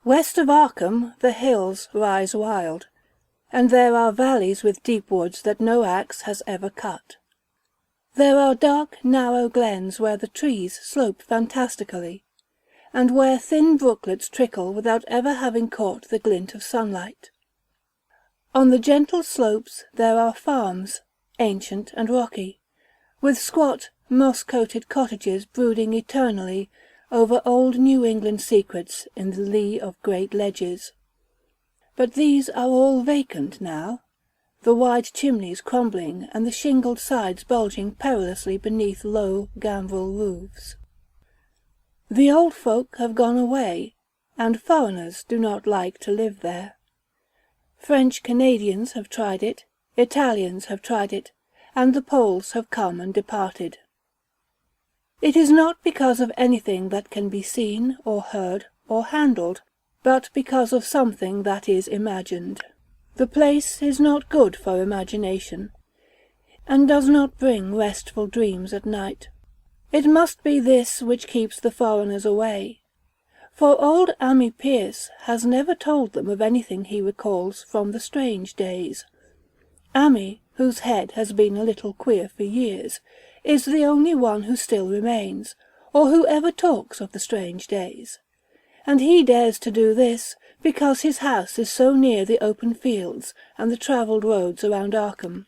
West of Arkham the hills rise wild, and there are valleys with deep woods that no axe has ever cut. There are dark, narrow glens where the trees slope fantastically, and where thin brooklets trickle without ever having caught the glint of sunlight. On the gentle slopes there are farms, ancient and rocky, with squat, moss-coated cottages brooding eternally over old New England secrets in the lee of great ledges. But these are all vacant now, the wide chimneys crumbling and the shingled sides bulging perilously beneath low gambrel roofs. The old folk have gone away, and foreigners do not like to live there. French Canadians have tried it, Italians have tried it, and the Poles have come and departed. It is not because of anything that can be seen or heard or handled, but because of something that is imagined. The place is not good for imagination, and does not bring restful dreams at night. It must be this which keeps the foreigners away, for old Ammi Pierce has never told them of anything he recalls from the strange days. Ammi, whose head has been a little queer for years, is the only one who still remains, or who ever talks of the strange days. And he dares to do this because his house is so near the open fields and the travelled roads around Arkham.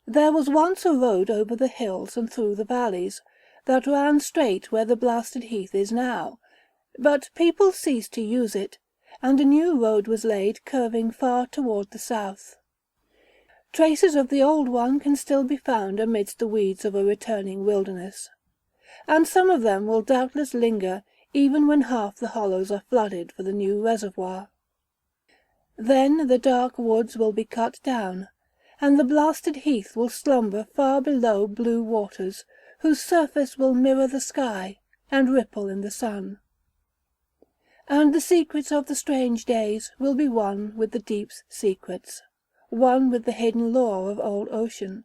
There was once a road over the hills and through the valleys, that ran straight where the blasted heath is now, but people ceased to use it, and a new road was laid curving far toward the south. Traces of the old one can still be found amidst the weeds of a returning wilderness, and some of them will doubtless linger even when half the hollows are flooded for the new reservoir. Then the dark woods will be cut down, and the blasted heath will slumber far below blue waters, whose surface will mirror the sky and ripple in the sun. And the secrets of the strange days will be one with the deep's secrets, one with the hidden lore of old ocean,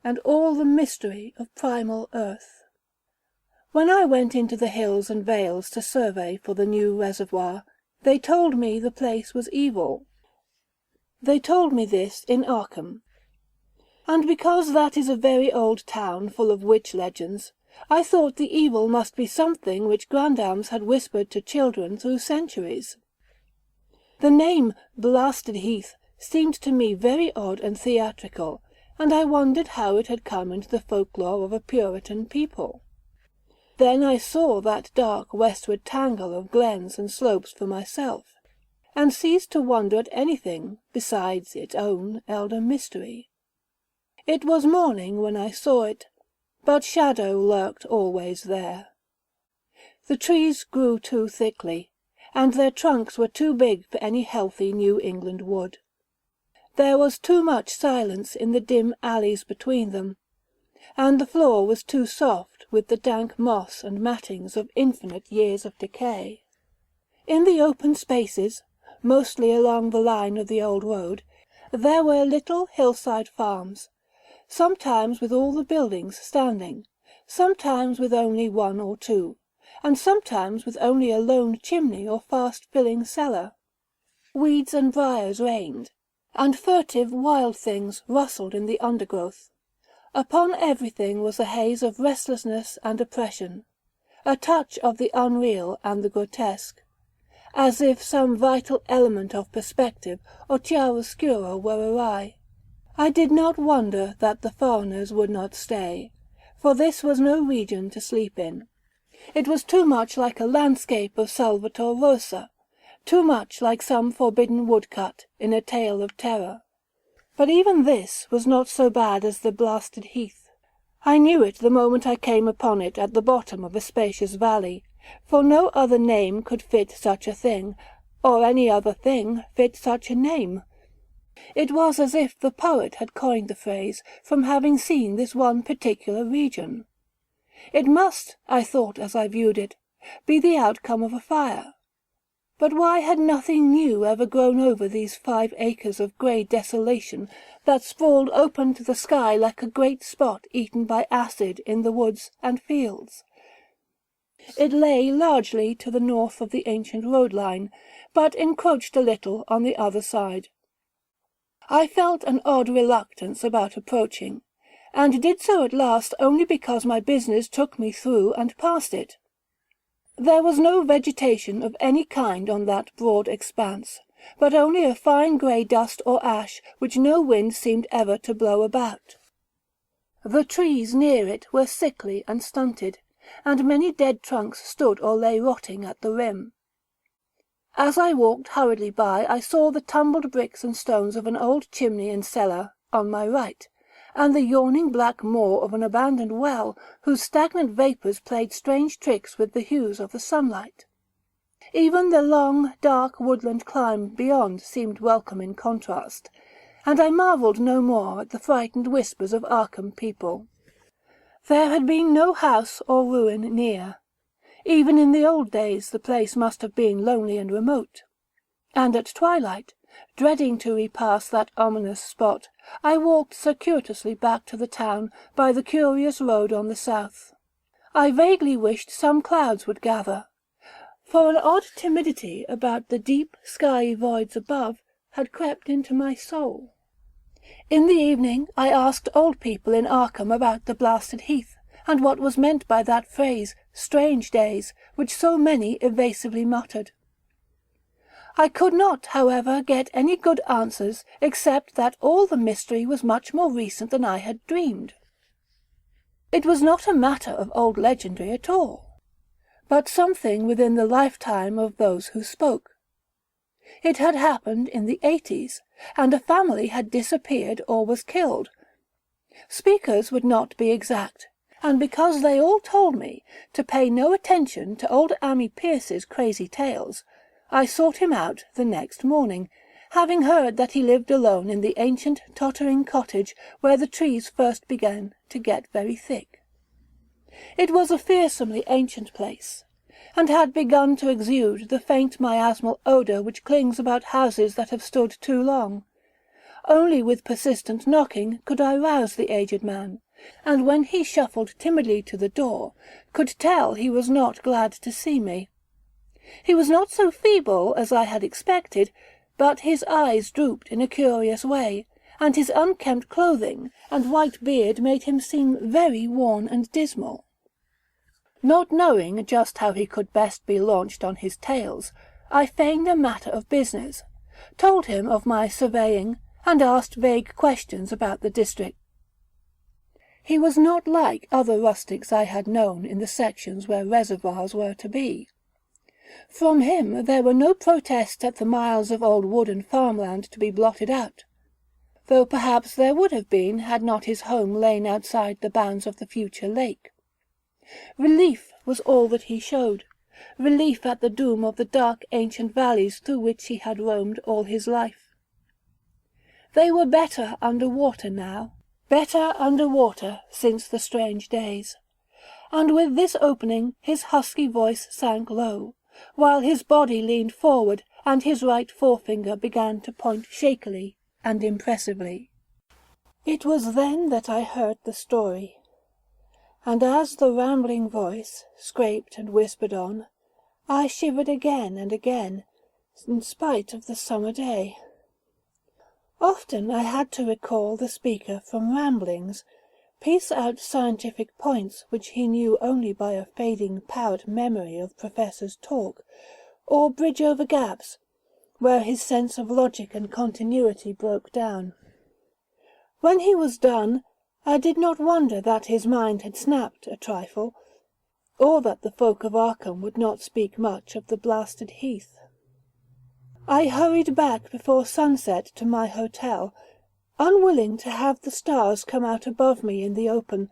and all the mystery of primal earth. When I went into the hills and vales to survey for the new reservoir, they told me the place was evil. They told me this in Arkham. And because that is a very old town full of witch legends, I thought the evil must be something which grandams had whispered to children through centuries. The name Blasted Heath seemed to me very odd and theatrical, and I wondered how it had come into the folklore of a Puritan people. Then I saw that dark westward tangle of glens and slopes for myself, and ceased to wonder at anything besides its own elder mystery. It was morning when I saw it, but shadow lurked always there. The trees grew too thickly, and their trunks were too big for any healthy New England wood. There was too much silence in the dim alleys between them, and the floor was too soft with the dank moss and mattings of infinite years of decay. In the open spaces, mostly along the line of the old road, there were little hillside farms, sometimes with all the buildings standing, sometimes with only one or two, and sometimes with only a lone chimney or fast-filling cellar. Weeds and briars reigned, and furtive wild things rustled in the undergrowth. Upon everything was a haze of restlessness and oppression, a touch of the unreal and the grotesque, as if some vital element of perspective or chiaroscuro were awry. I did not wonder that the foreigners would not stay, for this was no region to sleep in. It was too much like a landscape of Salvator Rosa, too much like some forbidden woodcut in a tale of terror. But even this was not so bad as the blasted heath. I knew it the moment I came upon it at the bottom of a spacious valley, for no other name could fit such a thing, or any other thing fit such a name. It was as if the poet had coined the phrase from having seen this one particular region. It must, I thought as I viewed it, be the outcome of a fire. But why had nothing new ever grown over these 5 acres of grey desolation that sprawled open to the sky like a great spot eaten by acid in the woods and fields? It lay largely to the north of the ancient road line, but encroached a little on the other side. I felt an odd reluctance about approaching, and did so at last only because my business took me through and past it. There was no vegetation of any kind on that broad expanse, but only a fine grey dust or ash which no wind seemed ever to blow about. The trees near it were sickly and stunted, and many dead trunks stood or lay rotting at the rim. As I walked hurriedly by, I saw the tumbled bricks and stones of an old chimney and cellar on my right, and the yawning black maw of an abandoned well, whose stagnant vapours played strange tricks with the hues of the sunlight. Even the long, dark woodland climb beyond seemed welcome in contrast, and I marvelled no more at the frightened whispers of Arkham people. There had been no house or ruin near. Even in the old days the place must have been lonely and remote. And at twilight, dreading to repass that ominous spot, I walked circuitously back to the town by the curious road on the south. I vaguely wished some clouds would gather, for an odd timidity about the deep, skyey voids above had crept into my soul. In the evening I asked old people in Arkham about the blasted heath, and what was meant by that phrase, strange days, which so many evasively muttered. I could not, however, get any good answers, except that all the mystery was much more recent than I had dreamed. It was not a matter of old legendary at all, but something within the lifetime of those who spoke. It had happened in the 80s, and a family had disappeared or was killed. Speakers would not be exact, and because they all told me to pay no attention to old Ammi Pierce's crazy tales, I sought him out the next morning, having heard that he lived alone in the ancient tottering cottage where the trees first began to get very thick. It was a fearsomely ancient place, and had begun to exude the faint miasmal odour which clings about houses that have stood too long. Only with persistent knocking could I rouse the aged man, and when he shuffled timidly to the door, could tell he was not glad to see me. He was not so feeble as I had expected, but his eyes drooped in a curious way, and his unkempt clothing and white beard made him seem very worn and dismal. Not knowing just how he could best be launched on his tales, I feigned a matter of business, told him of my surveying, and asked vague questions about the district. He was not like other rustics I had known in the sections where reservoirs were to be. From him there were no protests at the miles of old wood and farmland to be blotted out, though perhaps there would have been had not his home lain outside the bounds of the future lake. Relief was all that he showed, relief at the doom of the dark ancient valleys through which he had roamed all his life. They were better under water now, better under water since the strange days, and with this opening his husky voice sank low, while his body leaned forward and his right forefinger began to point shakily and impressively. It was then that I heard the story, and as the rambling voice scraped and whispered on, I shivered again and again, in spite of the summer day. Often I had to recall the speaker from ramblings, piece out scientific points which he knew only by a fading parrot memory of Professor's talk, or bridge over gaps, where his sense of logic and continuity broke down. When he was done, I did not wonder that his mind had snapped a trifle, or that the folk of Arkham would not speak much of the blasted heath. I hurried back before sunset to my hotel, unwilling to have the stars come out above me in the open,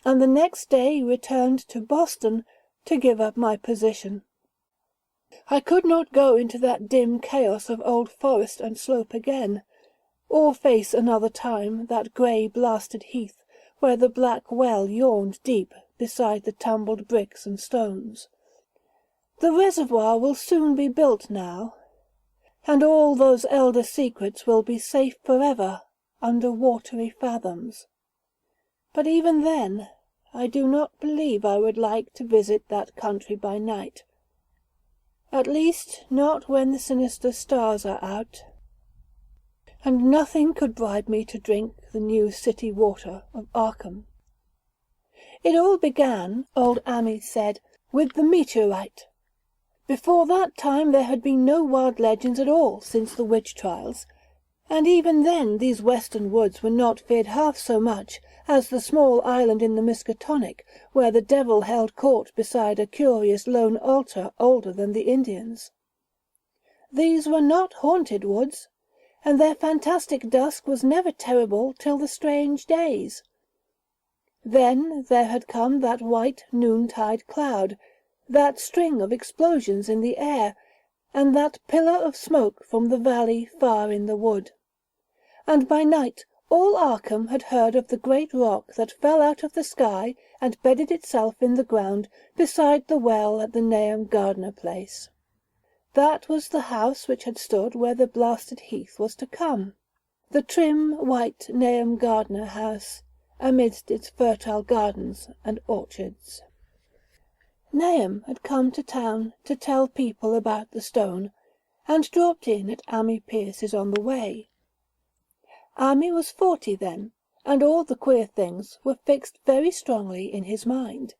and the next day returned to Boston to give up my position. I could not go into that dim chaos of old forest and slope again, or face another time that grey blasted heath where the black well yawned deep beside the tumbled bricks and stones. The reservoir will soon be built now, and all those elder secrets will be safe forever under watery fathoms. But even then I do not believe I would like to visit that country by night. At least, not when the sinister stars are out. And nothing could bribe me to drink the new city water of Arkham. It all began, old Amy said, with the meteorite. Before that time there had been no wild legends at all since the witch trials, and even then these western woods were not feared half so much as the small island in the Miskatonic, where the devil held court beside a curious lone altar older than the Indians. These were not haunted woods, and their fantastic dusk was never terrible till the strange days. Then there had come that white noontide cloud, that string of explosions in the air, and that pillar of smoke from the valley far in the wood. And by night all Arkham had heard of the great rock that fell out of the sky and bedded itself in the ground beside the well at the Gardner place. That was the house which had stood where the blasted heath was to come, the trim white Gardner house, amidst its fertile gardens and orchards. Nahum had come to town to tell people about the stone, and dropped in at Amy Pierce's on the way. Amy was 40 then, and all the queer things were fixed very strongly in his mind.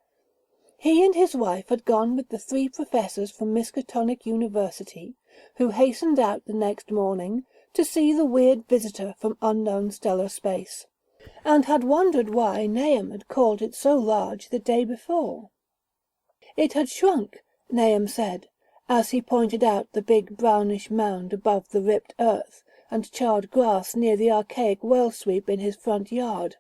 He and his wife had gone with the 3 professors from Miskatonic University, who hastened out the next morning to see the weird visitor from unknown stellar space, and had wondered why Nahum had called it so large the day before. It had shrunk, Nahum said, as he pointed out the big brownish mound above the ripped earth and charred grass near the archaic well-sweep in his front yard.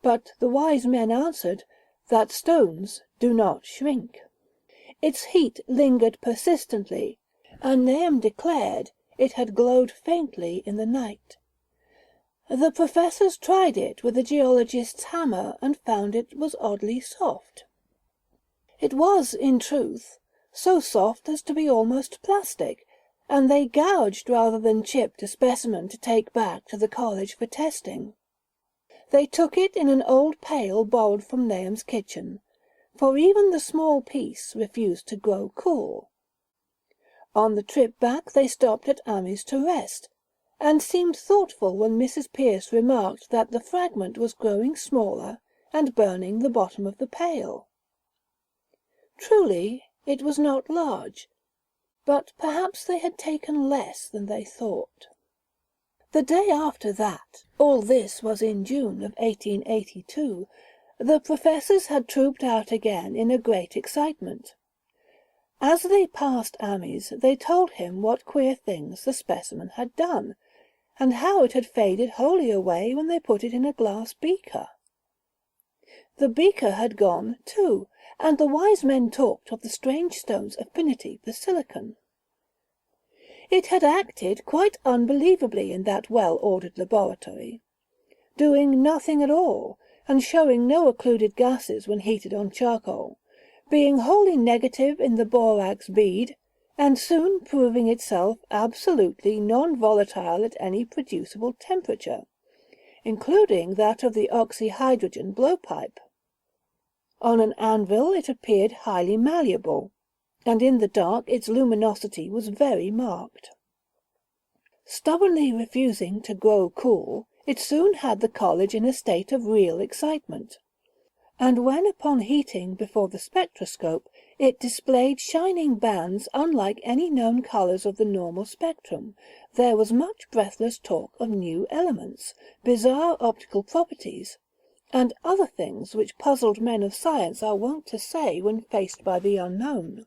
But the wise men answered that stones do not shrink. Its heat lingered persistently, and Nahum declared it had glowed faintly in the night. The professors tried it with a geologist's hammer and found it was oddly soft. It was, in truth, so soft as to be almost plastic, and they gouged rather than chipped a specimen to take back to the college for testing. They took it in an old pail borrowed from Nahum's kitchen, for even the small piece refused to grow cool. On the trip back they stopped at Amy's to rest, and seemed thoughtful when Mrs. Pierce remarked that the fragment was growing smaller and burning the bottom of the pail. Truly, it was not large, but perhaps they had taken less than they thought. The day after that, all this was in June of 1882, the professors had trooped out again in a great excitement. As they passed Amy's, they told him what queer things the specimen had done, and how it had faded wholly away when they put it in a glass beaker. The beaker had gone, too, and the wise men talked of the strange stone's affinity for silicon. It had acted quite unbelievably in that well-ordered laboratory, doing nothing at all, and showing no occluded gases when heated on charcoal, being wholly negative in the borax bead, and soon proving itself absolutely non-volatile at any producible temperature, including that of the oxyhydrogen blowpipe. On an anvil it appeared highly malleable, and in the dark its luminosity was very marked. Stubbornly refusing to grow cool, it soon had the college in a state of real excitement, and when upon heating before the spectroscope it displayed shining bands unlike any known colours of the normal spectrum, there was much breathless talk of new elements, bizarre optical properties, and other things which puzzled men of science are wont to say when faced by the unknown.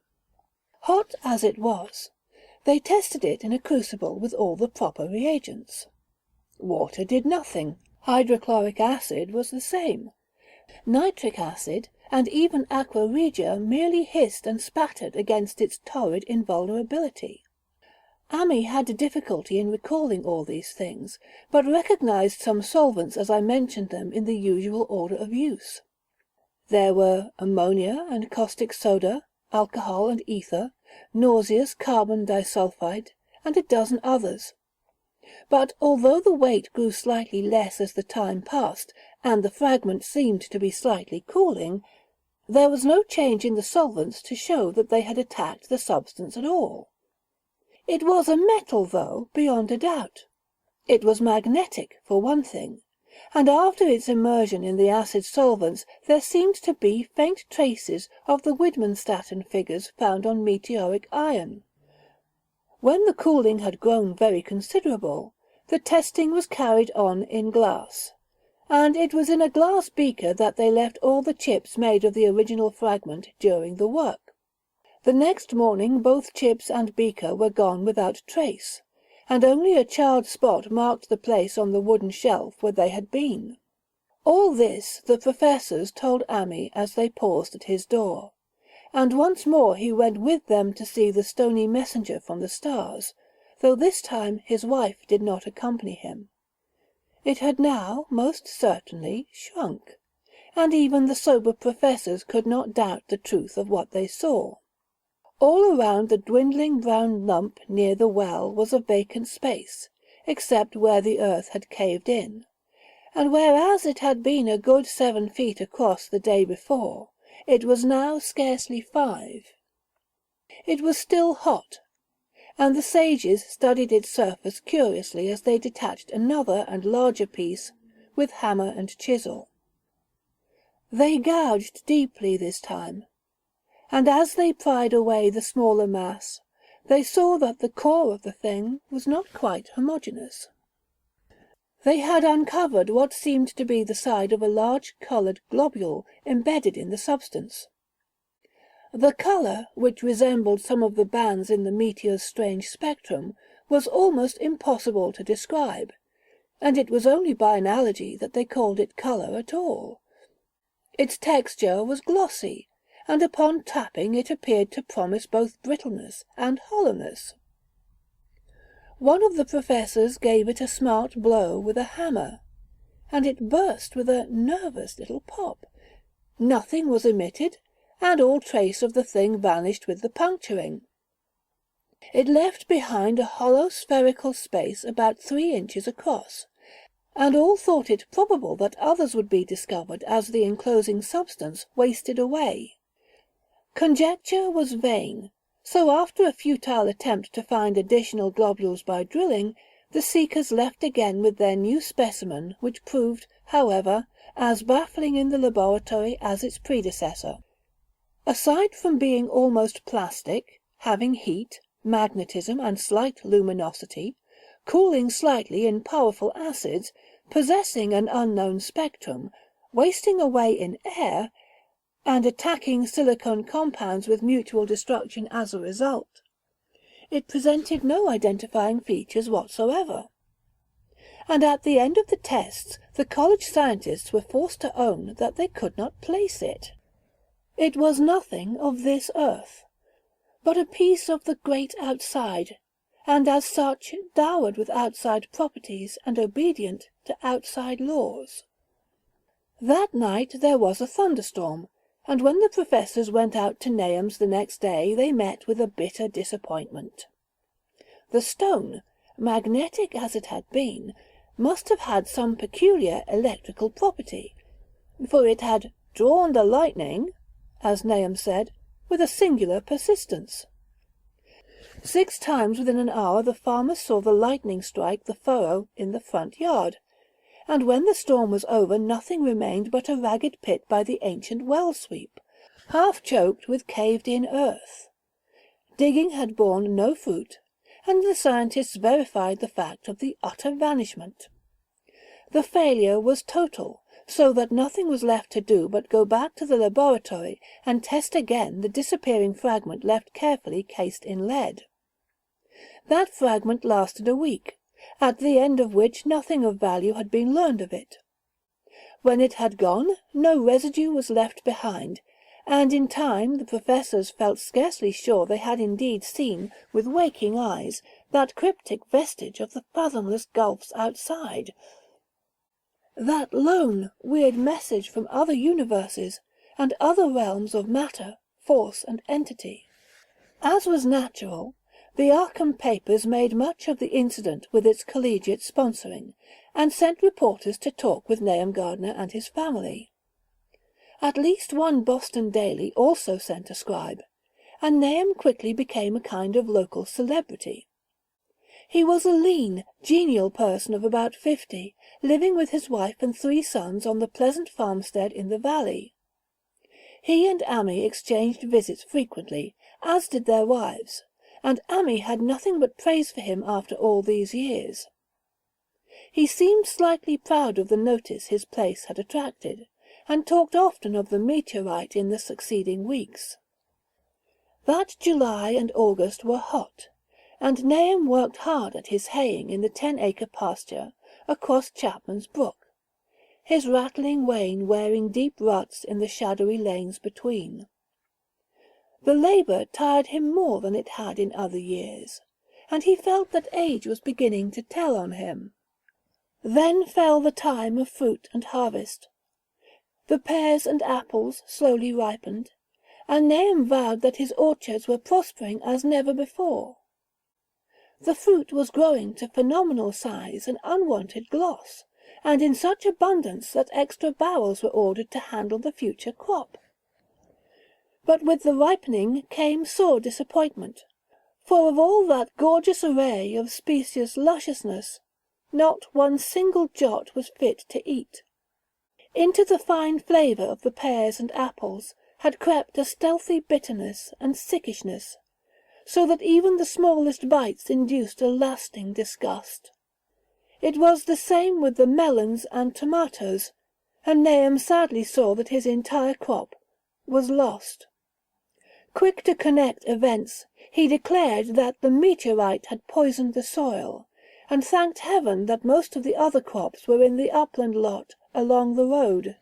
Hot as it was, they tested it in a crucible with all the proper reagents. Water did nothing, hydrochloric acid was the same. Nitric acid and even aqua regia merely hissed and spattered against its torrid invulnerability. Amy had difficulty in recalling all these things, but recognized some solvents as I mentioned them in the usual order of use. There were ammonia and caustic soda, alcohol and ether, nauseous carbon disulfide, and a dozen others. But although the weight grew slightly less as the time passed, and the fragment seemed to be slightly cooling, there was no change in the solvents to show that they had attacked the substance at all. It was a metal, though, beyond a doubt. It was magnetic, for one thing, and after its immersion in the acid solvents there seemed to be faint traces of the Widmanstatten figures found on meteoric iron. When the cooling had grown very considerable, the testing was carried on in glass, and it was in a glass beaker that they left all the chips made of the original fragment during the work. The next morning both chips and beaker were gone without trace, and only a charred spot marked the place on the wooden shelf where they had been. All this the professors told Ammi as they paused at his door, and once more he went with them to see the stony messenger from the stars, though this time his wife did not accompany him. It had now most certainly shrunk, and even the sober professors could not doubt the truth of what they saw. All around the dwindling brown lump near the well was a vacant space, except where the earth had caved in, and whereas it had been a good 7 feet across the day before, it was now scarcely 5. It was still hot, and the sages studied its surface curiously as they detached another and larger piece with hammer and chisel. They gouged deeply this time, and as they pried away the smaller mass, they saw that the core of the thing was not quite homogeneous. They had uncovered what seemed to be the side of a large coloured globule embedded in the substance. The colour, which resembled some of the bands in the meteor's strange spectrum, was almost impossible to describe, and it was only by analogy that they called it colour at all. Its texture was glossy, and upon tapping it appeared to promise both brittleness and hollowness. One of the professors gave it a smart blow with a hammer, and it burst with a nervous little pop. Nothing was emitted, and all trace of the thing vanished with the puncturing. It left behind a hollow spherical space about 3 inches across, and all thought it probable that others would be discovered as the enclosing substance wasted away. Conjecture was vain, so after a futile attempt to find additional globules by drilling, the seekers left again with their new specimen, which proved, however, as baffling in the laboratory as its predecessor. Aside from being almost plastic, having heat, magnetism, and slight luminosity, cooling slightly in powerful acids, possessing an unknown spectrum, wasting away in air, and attacking silicon compounds with mutual destruction as a result, it presented no identifying features whatsoever. And at the end of the tests, the college scientists were forced to own that they could not place it. It was nothing of this earth, but a piece of the great outside, and as such dowered with outside properties and obedient to outside laws. That night there was a thunderstorm, and when the professors went out to Nahum's the next day they met with a bitter disappointment. The stone, magnetic as it had been, must have had some peculiar electrical property, for it had drawn the lightning, as Nahum said, with a singular persistence. 6 times within an hour the farmers saw the lightning strike the furrow in the front yard, and when the storm was over nothing remained but a ragged pit by the ancient well-sweep, half choked with caved-in earth. Digging had borne no fruit, and the scientists verified the fact of the utter vanishment. The failure was total, so that nothing was left to do but go back to the laboratory and test again the disappearing fragment left carefully cased in lead. That fragment lasted a week, at the end of which nothing of value had been learned of it. When it had gone, no residue was left behind, and in time the professors felt scarcely sure they had indeed seen with waking eyes that cryptic vestige of the fathomless gulfs outside, that lone, weird message from other universes and other realms of matter, force, and entity. As was natural, The Arkham papers made much of the incident with its collegiate sponsoring, and sent reporters to talk with Nahum Gardner and his family. At least one Boston daily also sent a scribe, and Nahum quickly became a kind of local celebrity. He was a lean, genial person of about 50, living with his wife and 3 sons on the pleasant farmstead in the valley. He and Amy exchanged visits frequently, as did their wives, and Amy had nothing but praise for him after all these years. He seemed slightly proud of the notice his place had attracted, and talked often of the meteorite in the succeeding weeks. That July and August were hot, and Nahum worked hard at his haying in the 10-acre pasture across Chapman's Brook, his rattling wain wearing deep ruts in the shadowy lanes between. The labour tired him more than it had in other years, and he felt that age was beginning to tell on him. Then fell the time of fruit and harvest. The pears and apples slowly ripened, and Nahum vowed that his orchards were prospering as never before. The fruit was growing to phenomenal size and unwonted gloss, and in such abundance that extra barrels were ordered to handle the future crop. But with the ripening came sore disappointment, for of all that gorgeous array of specious lusciousness, not one single jot was fit to eat. Into the fine flavour of the pears and apples had crept a stealthy bitterness and sickishness, so that even the smallest bites induced a lasting disgust. It was the same with the melons and tomatoes, and Nahum sadly saw that his entire crop was lost. Quick to connect events, he declared that the meteorite had poisoned the soil, and thanked heaven that most of the other crops were in the upland lot along the road.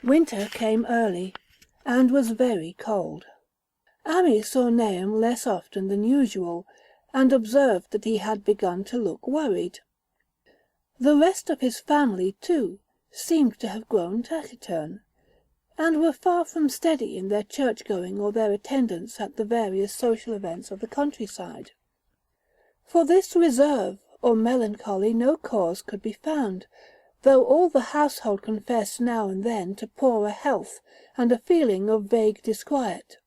Winter came early, and was very cold. Amy saw Nahum less often than usual, and observed that he had begun to look worried. The rest of his family, too, seemed to have grown taciturn, and were far from steady in their church-going or their attendance at the various social events of the countryside. For this reserve or melancholy no cause could be found, though all the household confessed now and then to poorer health and a feeling of vague disquiet.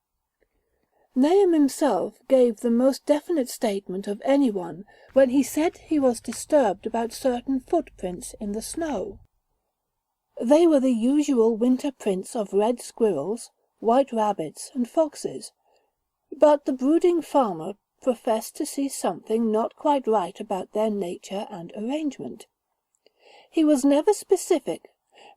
Nahum himself gave the most definite statement of anyone when he said he was disturbed about certain footprints in the snow. They were the usual winter prints of red squirrels, white rabbits, and foxes, but the brooding farmer professed to see something not quite right about their nature and arrangement. He was never specific,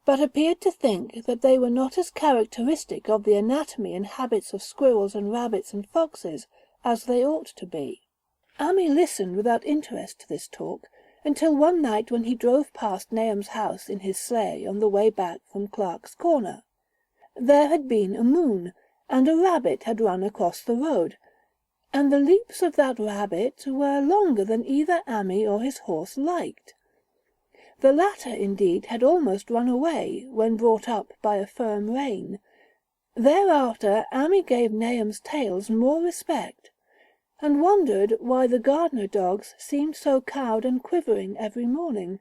but appeared to think that they were not as characteristic of the anatomy and habits of squirrels and rabbits and foxes as they ought to be. Amy listened without interest to this talk, until one night when he drove past Nahum's house in his sleigh on the way back from Clark's Corner. There had been a moon, and a rabbit had run across the road, and the leaps of that rabbit were longer than either Amy or his horse liked. The latter, indeed, had almost run away when brought up by a firm rein. Thereafter Amy gave Nahum's tales more respect, and wondered why the Gardner dogs seemed so cowed and quivering every morning.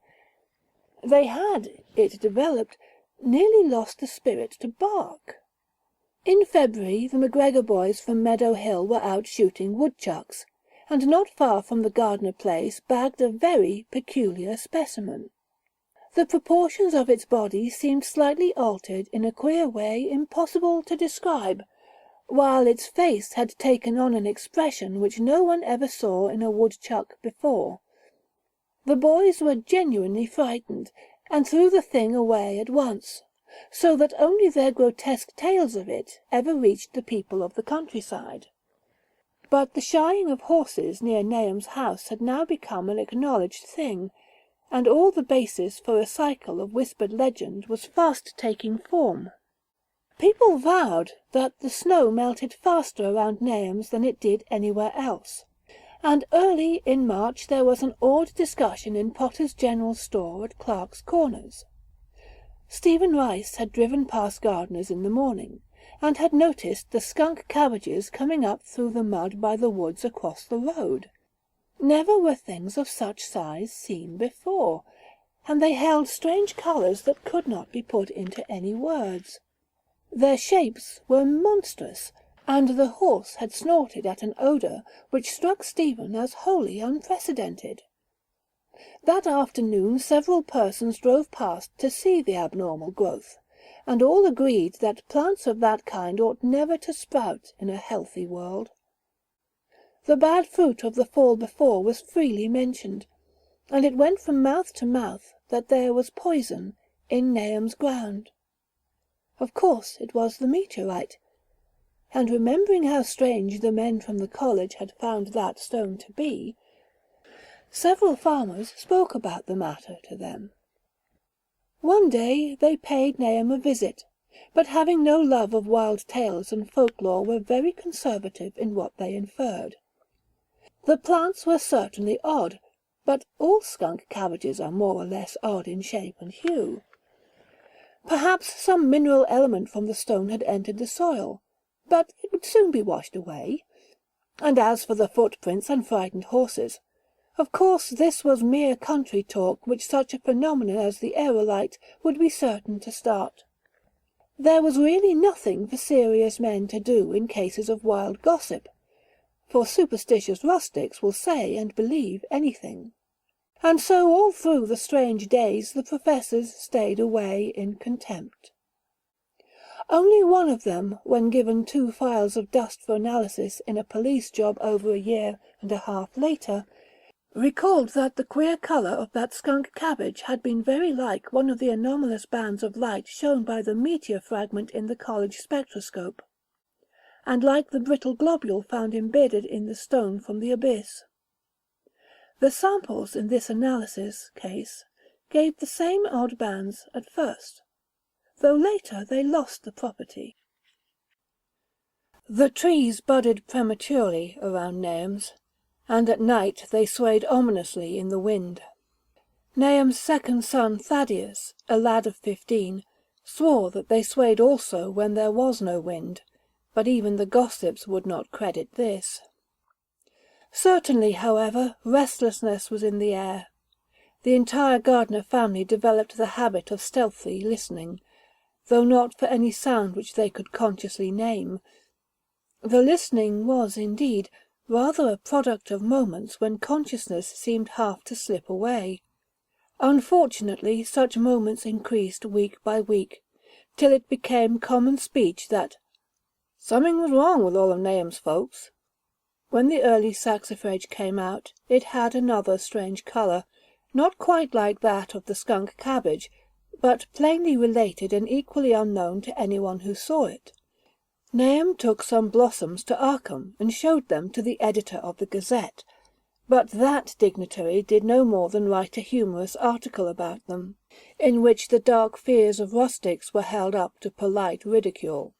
They had, it developed, nearly lost the spirit to bark. In February the McGregor boys from Meadow Hill were out shooting woodchucks, and not far from the Gardner place bagged a very peculiar specimen. The proportions of its body seemed slightly altered in a queer way impossible to describe, while its face had taken on an expression which no one ever saw in a woodchuck before. The boys were genuinely frightened, and threw the thing away at once, so that only their grotesque tales of it ever reached the people of the countryside. But the shying of horses near Nahum's house had now become an acknowledged thing, and all the basis for a cycle of whispered legend was fast taking form. People vowed that the snow melted faster around Nahum's than it did anywhere else, and early in March there was an awed discussion in Potter's General Store at Clark's Corners. Stephen Rice had driven past Gardner's in the morning, and had noticed the skunk cabbages coming up through the mud by the woods across the road. Never were things of such size seen before, and they held strange colours that could not be put into any words. Their shapes were monstrous, and the horse had snorted at an odour which struck Stephen as wholly unprecedented. That afternoon several persons drove past to see the abnormal growth, and all agreed that plants of that kind ought never to sprout in a healthy world. The bad fruit of the fall before was freely mentioned, and it went from mouth to mouth that there was poison in Nahum's ground. Of course it was the meteorite, and remembering how strange the men from the college had found that stone to be, several farmers spoke about the matter to them. One day they paid Nahum a visit, but having no love of wild tales and folklore were very conservative in what they inferred. The plants were certainly odd, but all skunk cabbages are more or less odd in shape and hue. Perhaps some mineral element from the stone had entered the soil, but it would soon be washed away. And as for the footprints and frightened horses, of course this was mere country talk which such a phenomenon as the aerolite would be certain to start. There was really nothing for serious men to do in cases of wild gossip, for superstitious rustics will say and believe anything. And so all through the strange days the professors stayed away in contempt. Only one of them, when given 2 phials of dust for analysis in a police job over a year and a half later, recalled that the queer colour of that skunk cabbage had been very like one of the anomalous bands of light shown by the meteor fragment in the college spectroscope, and like the brittle globule found embedded in the stone from the abyss. The samples in this analysis case gave the same odd bands at first, though later they lost the property. The trees budded prematurely around Nahum's, and at night they swayed ominously in the wind. Nahum's second son Thaddeus, a lad of 15, swore that they swayed also when there was no wind, but even the gossips would not credit this. Certainly, however, restlessness was in the air. The entire Gardner family developed the habit of stealthy listening, though not for any sound which they could consciously name. The listening was, indeed, rather a product of moments when consciousness seemed half to slip away. Unfortunately, such moments increased week by week, till it became common speech that "something was wrong with all of Nahum's folks." When the early saxifrage came out, it had another strange colour, not quite like that of the skunk cabbage, but plainly related and equally unknown to anyone who saw it. Nahum took some blossoms to Arkham and showed them to the editor of the Gazette, but that dignitary did no more than write a humorous article about them, in which the dark fears of rustics were held up to polite ridicule.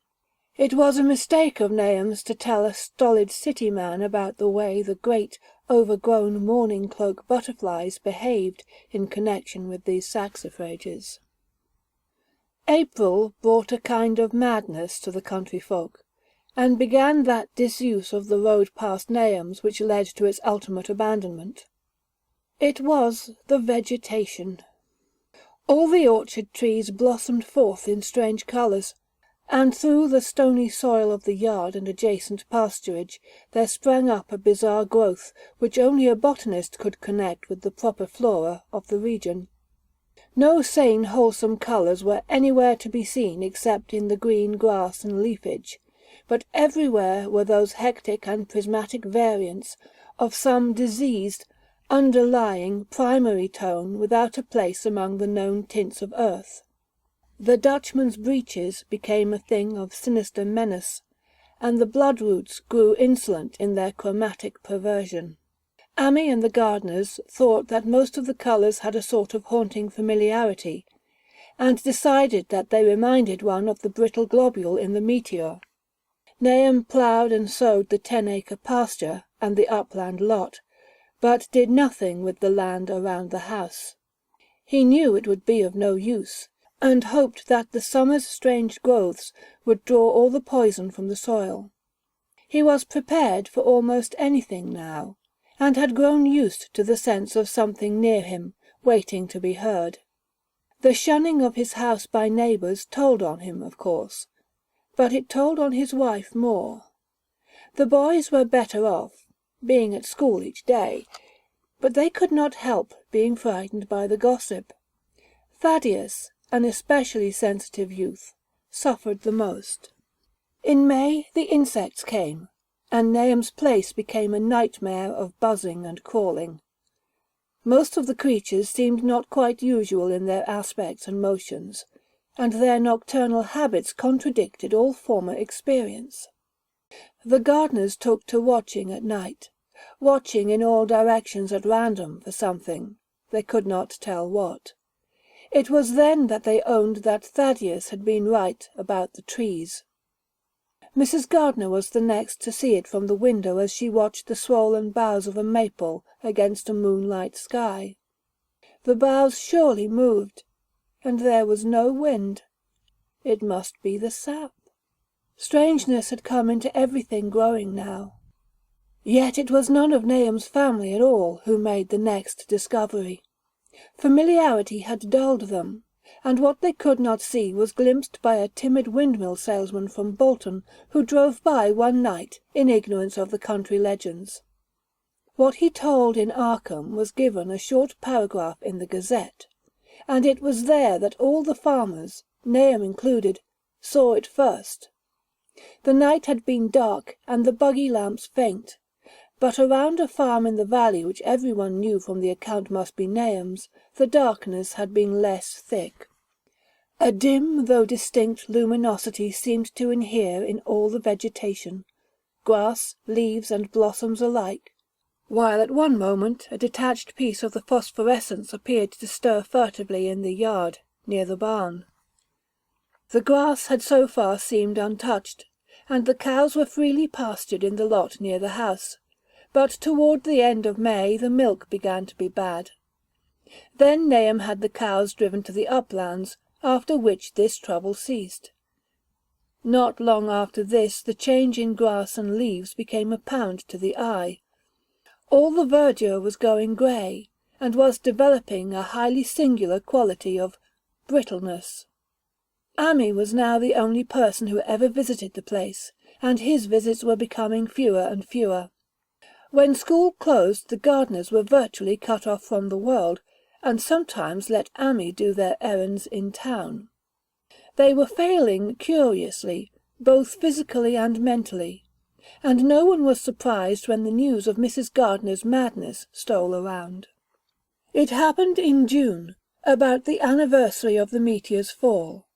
It was a mistake of Nahum's to tell a stolid city man about the way the great, overgrown mourning cloak butterflies behaved in connection with these saxifrages. April brought a kind of madness to the country folk, and began that disuse of the road past Nahum's which led to its ultimate abandonment. It was the vegetation. All the orchard trees blossomed forth in strange colours, and through the stony soil of the yard and adjacent pasturage there sprang up a bizarre growth which only a botanist could connect with the proper flora of the region. No sane, wholesome colours were anywhere to be seen except in the green grass and leafage, but everywhere were those hectic and prismatic variants of some diseased, underlying, primary tone without a place among the known tints of earth. The Dutchman's breeches became a thing of sinister menace, and the bloodroots grew insolent in their chromatic perversion. Amy and the Gardners thought that most of the colours had a sort of haunting familiarity, and decided that they reminded one of the brittle globule in the meteor. Nahum ploughed and sowed the 10-acre pasture and the upland lot, but did nothing with the land around the house. He knew it would be of no use, and hoped that the summer's strange growths would draw all the poison from the soil. He was prepared for almost anything now, and had grown used to the sense of something near him, waiting to be heard. The shunning of his house by neighbours told on him, of course, but it told on his wife more. The boys were better off, being at school each day, but they could not help being frightened by the gossip. Thaddeus, an especially sensitive youth, suffered the most. In May the insects came, and Nahum's place became a nightmare of buzzing and crawling. Most of the creatures seemed not quite usual in their aspects and motions, and their nocturnal habits contradicted all former experience. The Gardners took to watching at night, watching in all directions at random for something, they could not tell what. It was then that they owned that Thaddeus had been right about the trees. Mrs. Gardner was the next to see it from the window as she watched the swollen boughs of a maple against a moonlight sky. The boughs surely moved, and there was no wind. It must be the sap. Strangeness had come into everything growing now. Yet it was none of Nahum's family at all who made the next discovery. Familiarity had dulled them, and what they could not see was glimpsed by a timid windmill salesman from Bolton who drove by one night in ignorance of the country legends. What he told in Arkham was given a short paragraph in the Gazette, and it was there that all the farmers, Nahum included, saw it first. The night had been dark and the buggy lamps faint, but around a farm in the valley which everyone knew from the account must be Nahum's, the darkness had been less thick. A dim though distinct luminosity seemed to inhere in all the vegetation, grass, leaves, and blossoms alike, while at one moment a detached piece of the phosphorescence appeared to stir furtively in the yard, near the barn. The grass had so far seemed untouched, and the cows were freely pastured in the lot near the house, but toward the end of May the milk began to be bad. Then Nahum had the cows driven to the uplands, after which this trouble ceased. Not long after this the change in grass and leaves became apparent to the eye. All the verdure was going grey, and was developing a highly singular quality of brittleness. Amy was now the only person who ever visited the place, and his visits were becoming fewer and fewer. When school closed, the Gardners were virtually cut off from the world, and sometimes let Amy do their errands in town. They were failing curiously, both physically and mentally, and no one was surprised when the news of Mrs. Gardner's madness stole around. It happened in June, about the anniversary of the meteor's fall,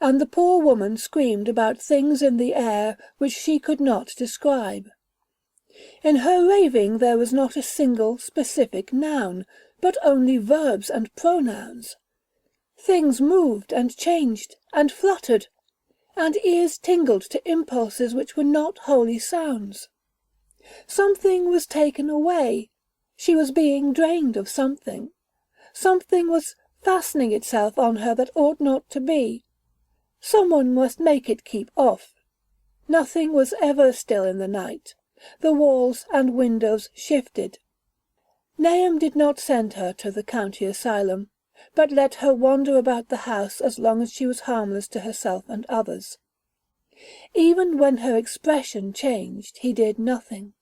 and the poor woman screamed about things in the air which she could not describe. In her raving there was not a single specific noun, but only verbs and pronouns. Things moved and changed and fluttered, and ears tingled to impulses which were not wholly sounds. Something was taken away. She was being drained of something. Something was fastening itself on her that ought not to be. Someone must make it keep off. Nothing was ever still in the night. The walls and windows shifted. Nahum did not send her to the county asylum, but let her wander about the house as long as she was harmless to herself and others. Even when her expression changed, he did nothing.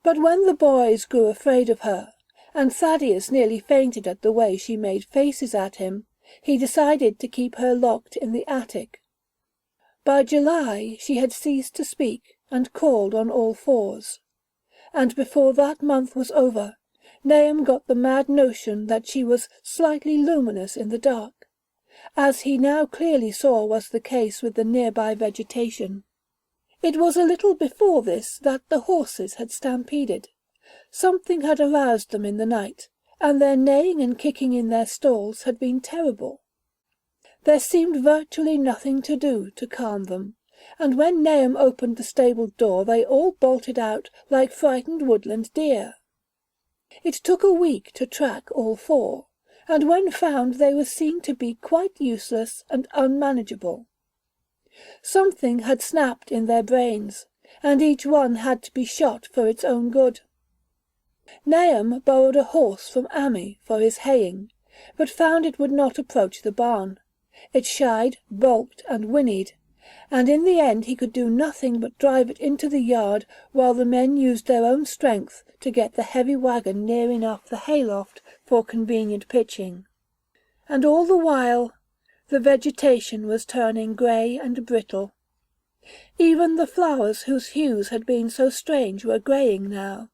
But when the boys grew afraid of her, and Thaddeus nearly fainted at the way she made faces at him, he decided to keep her locked in the attic. By July she had ceased to speak and crawled on all fours, and before that month was over, Nahum got the mad notion that she was slightly luminous in the dark, as he now clearly saw was the case with the nearby vegetation. It was a little before this that the horses had stampeded. Something had aroused them in the night, and their neighing and kicking in their stalls had been terrible. There seemed virtually nothing to do to calm them, and when Nahum opened the stable door they all bolted out like frightened woodland deer. It took a week to track all four, and when found they were seen to be quite useless and unmanageable. Something had snapped in their brains, and each one had to be shot for its own good. Nahum borrowed a horse from Ami for his haying, but found it would not approach the barn. It shied, balked, and whinnied, and in the end he could do nothing but drive it into the yard while the men used their own strength to get the heavy wagon near enough the hayloft for convenient pitching. And all the while the vegetation was turning grey and brittle. Even the flowers whose hues had been so strange were greying now,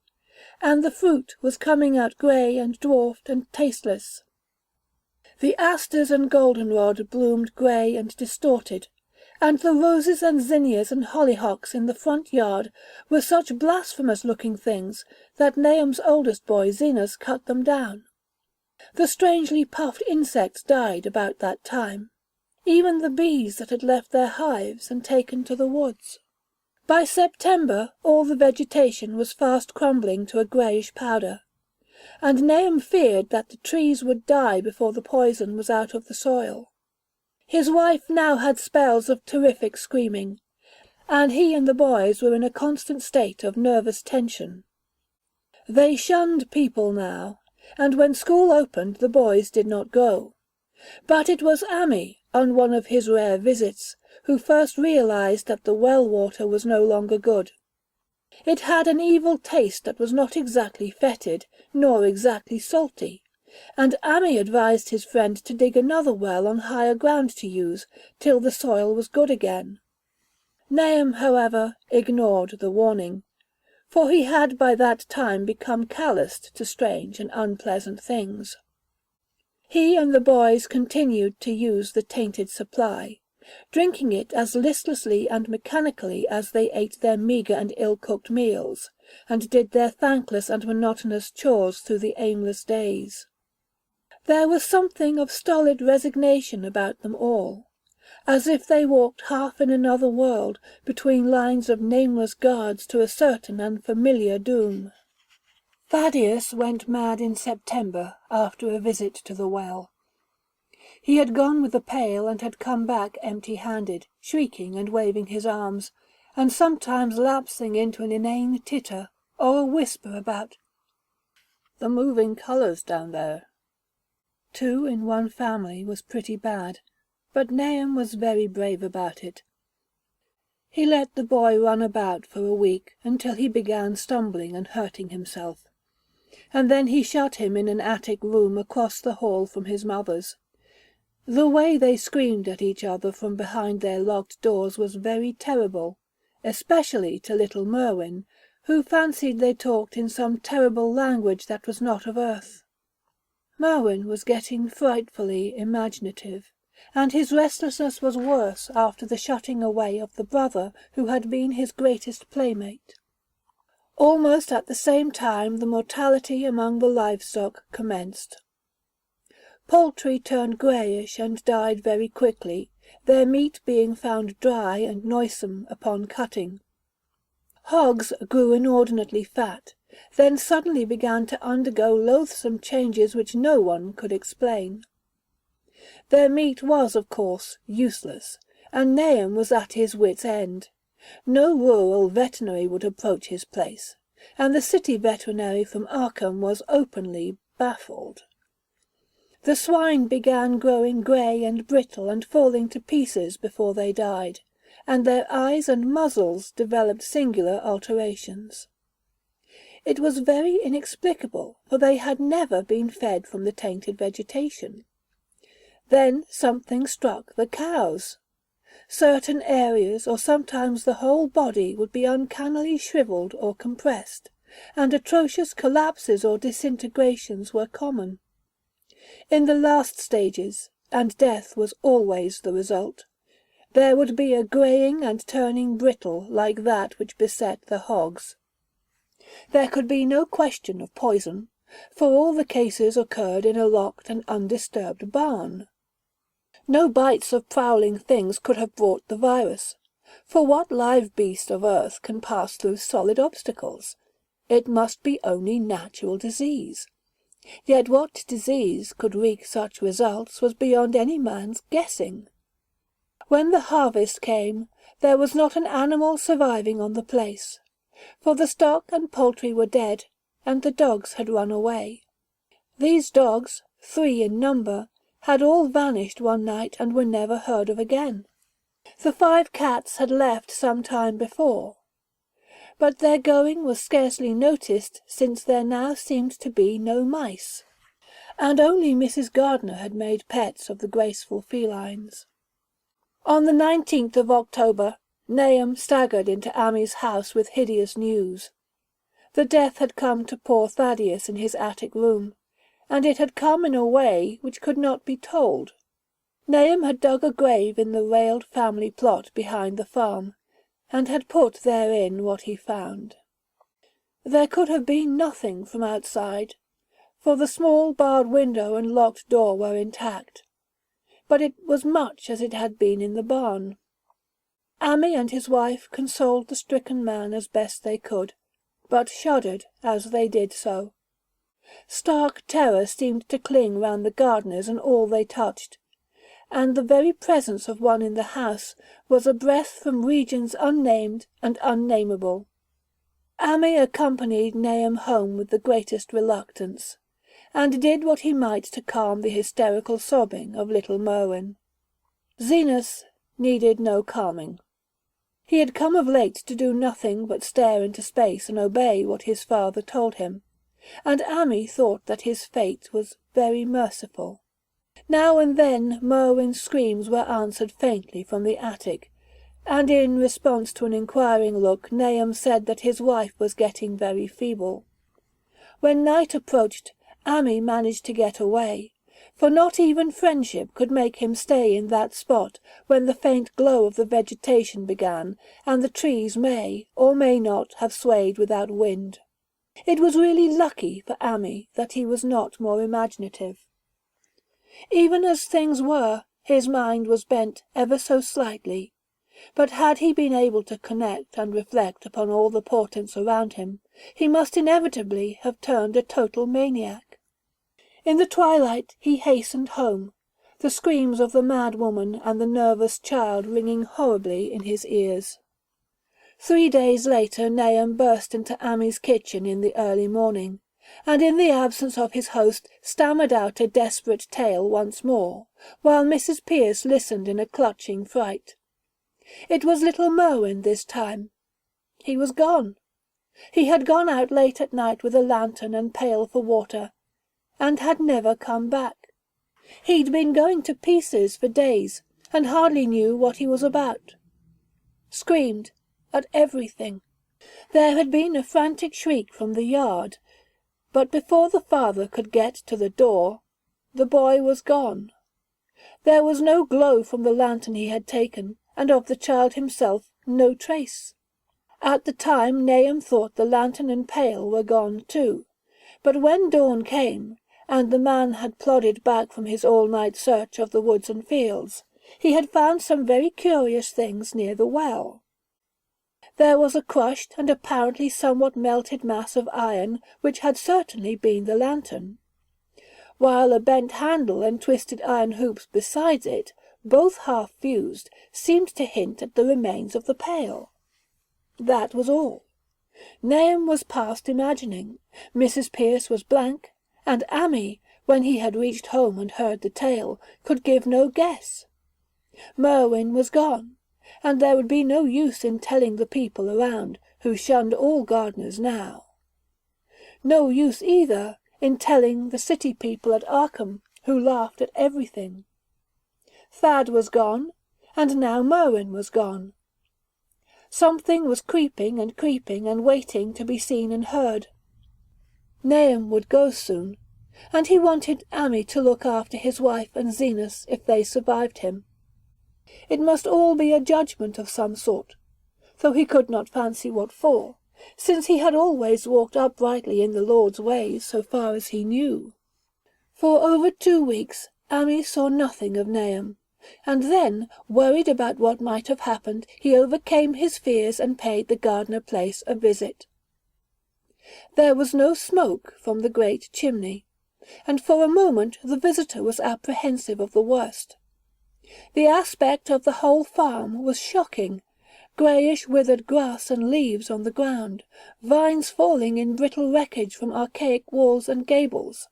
and the fruit was coming out grey and dwarfed and tasteless. The asters and goldenrod bloomed grey and distorted, and the roses and zinnias and hollyhocks in the front yard were such blasphemous-looking things that Nahum's oldest boy Zenas cut them down. The strangely puffed insects died about that time, even the bees that had left their hives and taken to the woods. By September all the vegetation was fast crumbling to a greyish powder, and Nahum feared that the trees would die before the poison was out of the soil. His wife now had spells of terrific screaming, and he and the boys were in a constant state of nervous tension. They shunned people now, and when school opened the boys did not go. But it was Ami, on one of his rare visits, who first realized that the well water was no longer good. It had an evil taste that was not exactly fetid, nor exactly salty, and Ami advised his friend to dig another well on higher ground to use, till the soil was good again. Nahum, however, ignored the warning, for he had by that time become calloused to strange and unpleasant things. He and the boys continued to use the tainted supply, drinking it as listlessly and mechanically as they ate their meagre and ill-cooked meals, and did their thankless and monotonous chores through the aimless days. There was something of stolid resignation about them all, as if they walked half in another world between lines of nameless guards to a certain and familiar doom. Thaddeus went mad in September after a visit to the well. He had gone with a pail and had come back empty-handed, shrieking and waving his arms, and sometimes lapsing into an inane titter or a whisper about the moving colours down there. 2 in one family was pretty bad, but Nahum was very brave about it. He let the boy run about for a week until he began stumbling and hurting himself, and then he shut him in an attic room across the hall from his mother's. The way they screamed at each other from behind their locked doors was very terrible, especially to little Merwin, who fancied they talked in some terrible language that was not of earth. Merwin was getting frightfully imaginative, and his restlessness was worse after the shutting away of the brother who had been his greatest playmate. Almost at the same time the mortality among the livestock commenced. Poultry turned greyish and died very quickly, their meat being found dry and noisome upon cutting. Hogs grew inordinately fat, then suddenly began to undergo loathsome changes which no one could explain. Their meat was, of course, useless, and Nahum was at his wit's end. No rural veterinary would approach his place, and the city veterinary from Arkham was openly baffled. The swine began growing grey and brittle and falling to pieces before they died, and their eyes and muzzles developed singular alterations. It was very inexplicable, for they had never been fed from the tainted vegetation. Then something struck the cows. Certain areas, or sometimes the whole body, would be uncannily shriveled or compressed, and atrocious collapses or disintegrations were common. In the last stages, and death was always the result, there would be a greying and turning brittle like that which beset the hogs. There could be no question of poison, for all the cases occurred in a locked and undisturbed barn. No bites of prowling things could have brought the virus, for what live beast of earth can pass through solid obstacles? It must be only natural disease. Yet what disease could wreak such results was beyond any man's guessing. When the harvest came, there was not an animal surviving on the place, for the stock and poultry were dead, and the dogs had run away. These dogs, 3 in number, had all vanished one night and were never heard of again. The 5 cats had left some time before, but their going was scarcely noticed, since there now seemed to be no mice, and only Mrs. Gardner had made pets of the graceful felines. On the 19th of October, Nahum staggered into Ammy's house with hideous news. The death had come to poor Thaddeus in his attic room, and it had come in a way which could not be told. Nahum had dug a grave in the railed family plot behind the farm, and had put therein what he found. There could have been nothing from outside, for the small barred window and locked door were intact, but it was much as it had been in the barn. Ammy and his wife consoled the stricken man as best they could, but shuddered as they did so. Stark terror seemed to cling round the Gardners and all they touched, and the very presence of one in the house was a breath from regions unnamed and unnameable. Ammy accompanied Nahum home with the greatest reluctance, and did what he might to calm the hysterical sobbing of little Merwin. Zenas needed no calming. He had come of late to do nothing but stare into space and obey what his father told him, and Ammy thought that his fate was very merciful. Now and then Merwin's screams were answered faintly from the attic, and in response to an inquiring look Nahum said that his wife was getting very feeble. When night approached, Ammy managed to get away, for not even friendship could make him stay in that spot when the faint glow of the vegetation began, and the trees may, or may not, have swayed without wind. It was really lucky for Ammy that he was not more imaginative. Even as things were, his mind was bent ever so slightly, but had he been able to connect and reflect upon all the portents around him, he must inevitably have turned a total maniac. In the twilight he hastened home, the screams of the mad woman and the nervous child ringing horribly in his ears. 3 days later Nahum burst into Ammy's kitchen in the early morning, and in the absence of his host stammered out a desperate tale once more, while Mrs. Pearce listened in a clutching fright. It was little Merwin this time. He was gone. He had gone out late at night with a lantern and pail for water, and had never come back. He'd been going to pieces for days, and hardly knew what he was about. Screamed at everything. There had been a frantic shriek from the yard, but before the father could get to the door, the boy was gone. There was no glow from the lantern he had taken, and of the child himself no trace. At the time Nahum thought the lantern and pail were gone too, but when dawn came, and the man had plodded back from his all-night search of the woods and fields, he had found some very curious things near the well. There was a crushed and apparently somewhat melted mass of iron, which had certainly been the lantern, while a bent handle and twisted iron hoops besides it, both half-fused, seemed to hint at the remains of the pail. That was all. Nahum was past imagining, Mrs. Pearce was blank, and Ammy, when he had reached home and heard the tale, could give no guess. Merwin was gone, and there would be no use in telling the people around, who shunned all gardeners now. No use either in telling the city people at Arkham, who laughed at everything. Thad was gone, and now Merwin was gone. Something was creeping and waiting to be seen and heard. Nahum would go soon, and he wanted Ammy to look after his wife and Zenas if they survived him. It must all be a judgment of some sort, though he could not fancy what for, since he had always walked uprightly in the Lord's ways so far as he knew. For over 2 weeks Ammy saw nothing of Nahum, and then, worried about what might have happened, he overcame his fears and paid the Gardner place a visit. There was no smoke from the great chimney, and for a moment the visitor was apprehensive of the worst. The aspect of the whole farm was shocking. Greyish withered grass and leaves on the ground, vines falling in brittle wreckage from archaic walls and gables,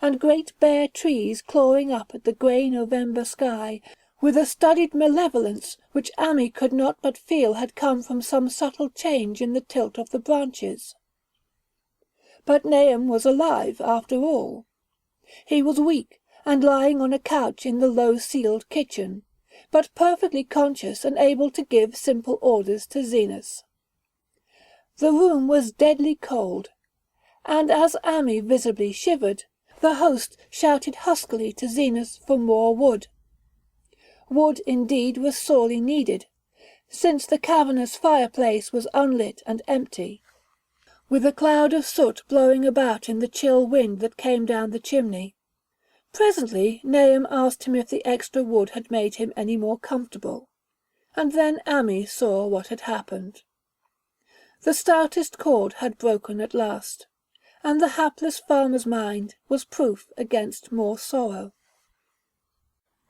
and great bare trees clawing up at the grey November sky, with a studied malevolence which Amy could not but feel had come from some subtle change in the tilt of the branches. But Nahum was alive, after all. He was weak, and lying on a couch in the low-ceiled kitchen, but perfectly conscious and able to give simple orders to Zenas. The room was deadly cold, and as Amy visibly shivered, the host shouted huskily to Zenas for more wood. Wood, indeed, was sorely needed, since the cavernous fireplace was unlit and empty, with a cloud of soot blowing about in the chill wind that came down the chimney. Presently Nahum asked him if the extra wood had made him any more comfortable, and then Amy saw what had happened. The stoutest cord had broken at last, and the hapless farmer's mind was proof against more sorrow.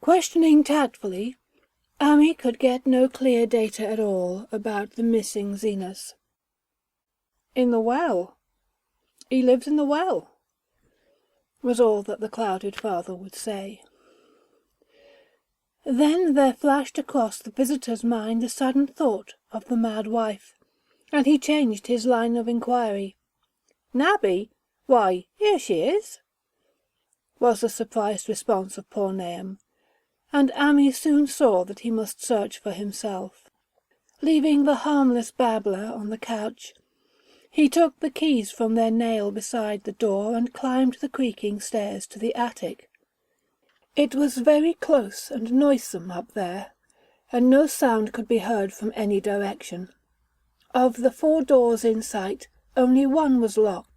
Questioning tactfully, Amy could get no clear data at all about the missing Zenas. "In the well. He lives in the well," was all that the clouded father would say. Then there flashed across the visitor's mind a sudden thought of the mad wife, and he changed his line of inquiry. "Nabby? Why, here she is," was the surprised response of poor Nahum, and Amy soon saw that he must search for himself. Leaving the harmless babbler on the couch, he took the keys from their nail beside the door and climbed the creaking stairs to the attic. It was very close and noisome up there, and no sound could be heard from any direction. Of the 4 doors in sight, only one was locked,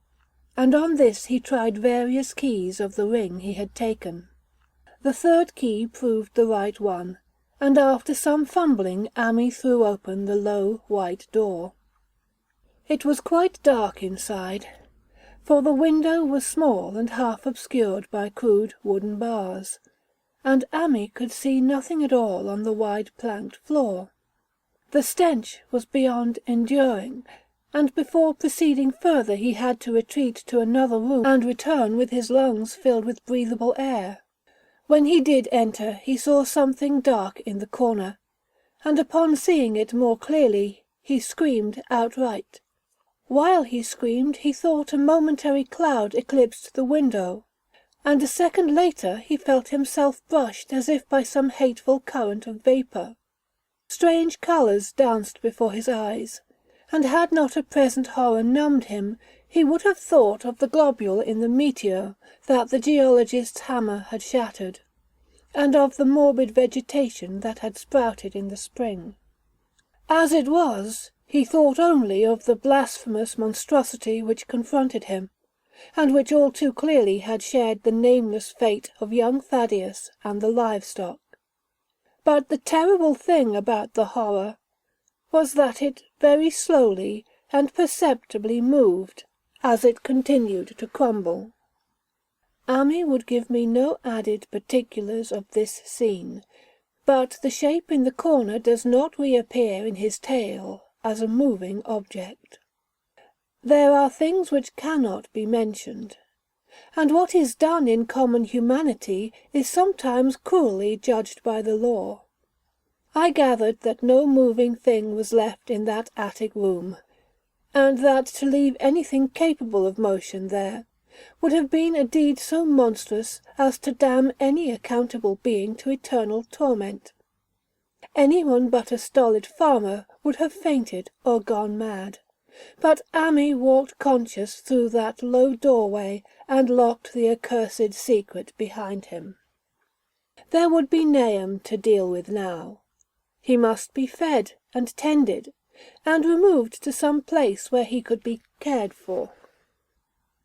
and on this he tried various keys of the ring he had taken. The 3rd key proved the right one, and after some fumbling Amy threw open the low white door. It was quite dark inside, for the window was small and half obscured by crude wooden bars, and Amy could see nothing at all on the wide planked floor. The stench was beyond enduring, and before proceeding further he had to retreat to another room and return with his lungs filled with breathable air. When he did enter he saw something dark in the corner, and upon seeing it more clearly he screamed outright. While he screamed he thought a momentary cloud eclipsed the window, and a second later he felt himself brushed as if by some hateful current of vapour. Strange colours danced before his eyes, and had not a present horror numbed him, he would have thought of the globule in the meteor that the geologist's hammer had shattered, and of the morbid vegetation that had sprouted in the spring. As it was, he thought only of the blasphemous monstrosity which confronted him, and which all too clearly had shared the nameless fate of young Thaddeus and the livestock. But the terrible thing about the horror was that it very slowly and perceptibly moved as it continued to crumble. Amy would give me no added particulars of this scene, but the shape in the corner does not reappear in his tale as a moving object. There are things which cannot be mentioned, and what is done in common humanity is sometimes cruelly judged by the law. I gathered that no moving thing was left in that attic room, and that to leave anything capable of motion there would have been a deed so monstrous as to damn any accountable being to eternal torment. Anyone but a stolid farmer would have fainted or gone mad, but Amy walked conscious through that low doorway and locked the accursed secret behind him. There would be Nahum to deal with now. He must be fed and tended, and removed to some place where he could be cared for.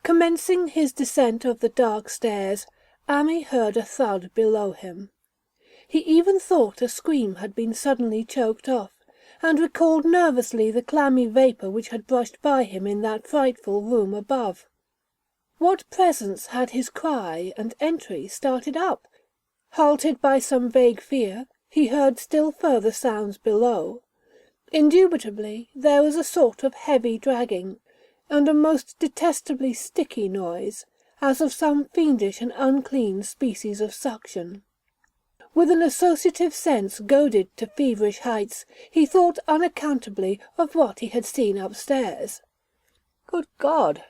Commencing his descent of the dark stairs, Amy heard a thud below him. He even thought a scream had been suddenly choked off, and recalled nervously the clammy vapour which had brushed by him in that frightful room above. What presence had his cry and entry started up? Halted by some vague fear, he heard still further sounds below. Indubitably there was a sort of heavy dragging, and a most detestably sticky noise, as of some fiendish and unclean species of suction. With an associative sense goaded to feverish heights, he thought unaccountably of what he had seen upstairs. Good God!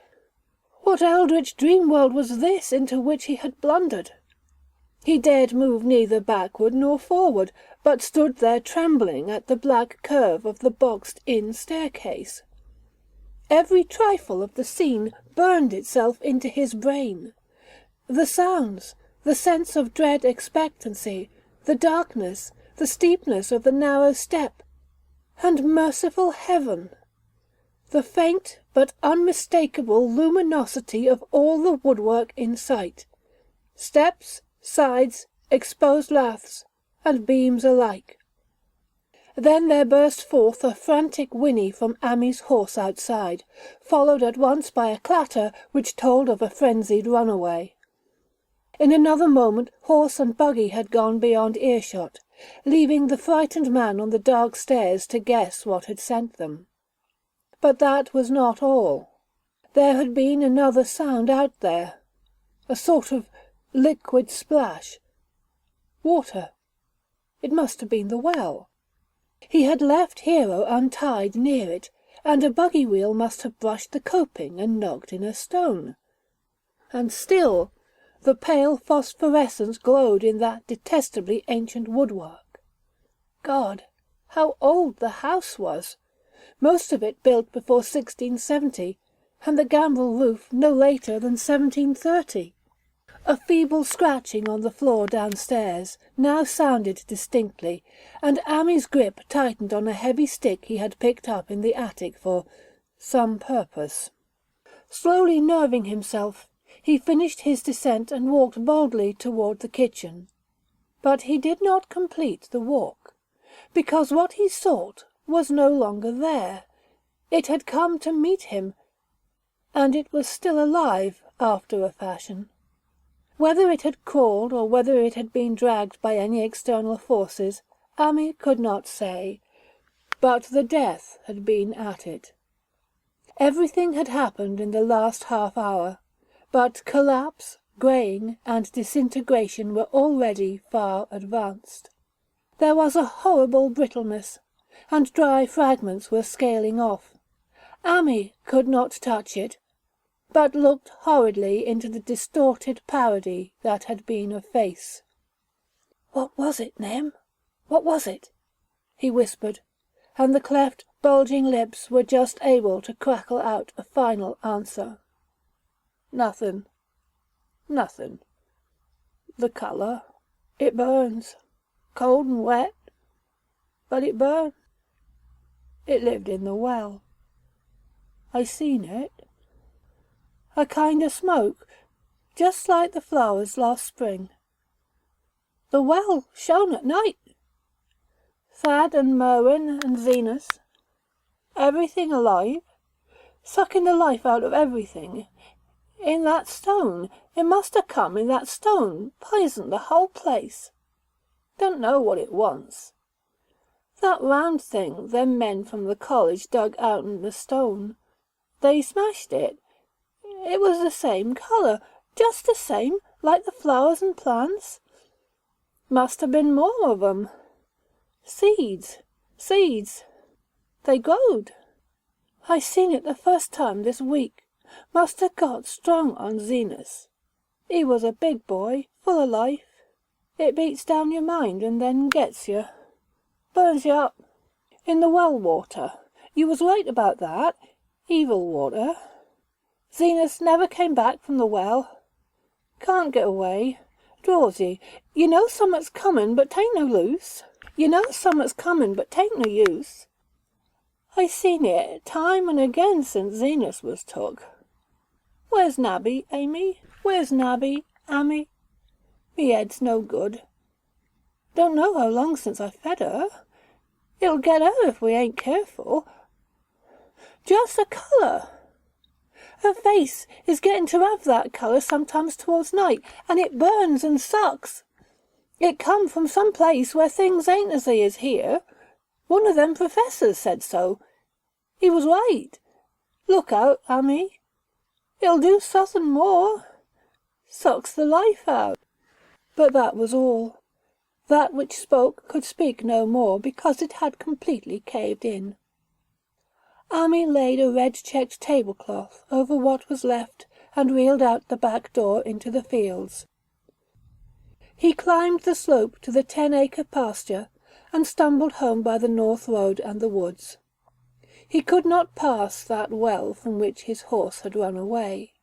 What eldritch dream-world was this into which he had blundered? He dared move neither backward nor forward, but stood there trembling at the black curve of the boxed-in staircase. Every trifle of the scene burned itself into his brain. The sounds, the sense of dread expectancy, the darkness, the steepness of the narrow step, and merciful heaven! The faint but unmistakable luminosity of all the woodwork in sight. Steps, sides, exposed laths, and beams alike. Then there burst forth a frantic whinny from Ammy's horse outside, followed at once by a clatter which told of a frenzied runaway. In another moment horse and buggy had gone beyond earshot, leaving the frightened man on the dark stairs to guess what had sent them. But that was not all. There had been another sound out there, a sort of liquid splash. Water. It must have been the well. He had left Hero untied near it, and a buggy wheel must have brushed the coping and knocked in a stone. And still the pale phosphorescence glowed in that detestably ancient woodwork. God, how old the house was! Most of it built before 1670, and the gambrel roof no later than 1730. A feeble scratching on the floor downstairs now sounded distinctly, and Ammy's grip tightened on a heavy stick he had picked up in the attic for some purpose. Slowly nerving himself, he finished his descent and walked boldly toward the kitchen. But he did not complete the walk, because what he sought was no longer there. It had come to meet him, and it was still alive after a fashion. Whether it had crawled or whether it had been dragged by any external forces, Ammy could not say, but the death had been at it. Everything had happened in the last half-hour, but collapse, greying, and disintegration were already far advanced. There was a horrible brittleness, and dry fragments were scaling off. Ammy could not touch it, but looked horridly into the distorted parody that had been a face. "What was it, Nem? What was it?" he whispered, and the cleft, bulging lips were just able to crackle out a final answer. "Nothing. Nothing. The colour. It burns. Cold and wet. But it burns. It lived in the well. I seen it. A kind of smoke, just like the flowers last spring. The well shone at night. Thad and Merwin and Zenas. Everything alive. Sucking the life out of everything. In that stone. It must have come in that stone. Poisoned the whole place. Don't know what it wants. That round thing them men from the college dug out in the stone. They smashed it. It was the same colour, just the same, like the flowers and plants. Must have been more of 'em. Seeds. They growed. I seen it the first time this week. Must have got strong on Zenas. He was a big boy, full of life. It beats down your mind and then gets you. Burns you up. In the well water. You was right about that. Evil water. Zenas never came back from the well. Can't get away. Draws ye. You know summat's comin', but 'tain't no loose. You know summat's comin', but 'tain't no use. I seen it time and again since Zenas was took. Where's Nabby, Amy? Where's Nabby, Ammy? Me head's no good. Don't know how long since I fed her. It'll get her if we ain't careful. Just a colour. Her face is getting to have that colour sometimes towards night, and it burns and sucks. It come from some place where things ain't as they is here. One of them professors said so. He was right. Look out, Amy. It'll do suthin more. Sucks the life out. But that was all. That which spoke could speak no more, because it had completely caved in. Amy laid a red-checked tablecloth over what was left and reeled out the back door into the fields. He climbed the slope to the 10-acre pasture and stumbled home by the north road and the woods. He could not pass that well from which his horse had run away.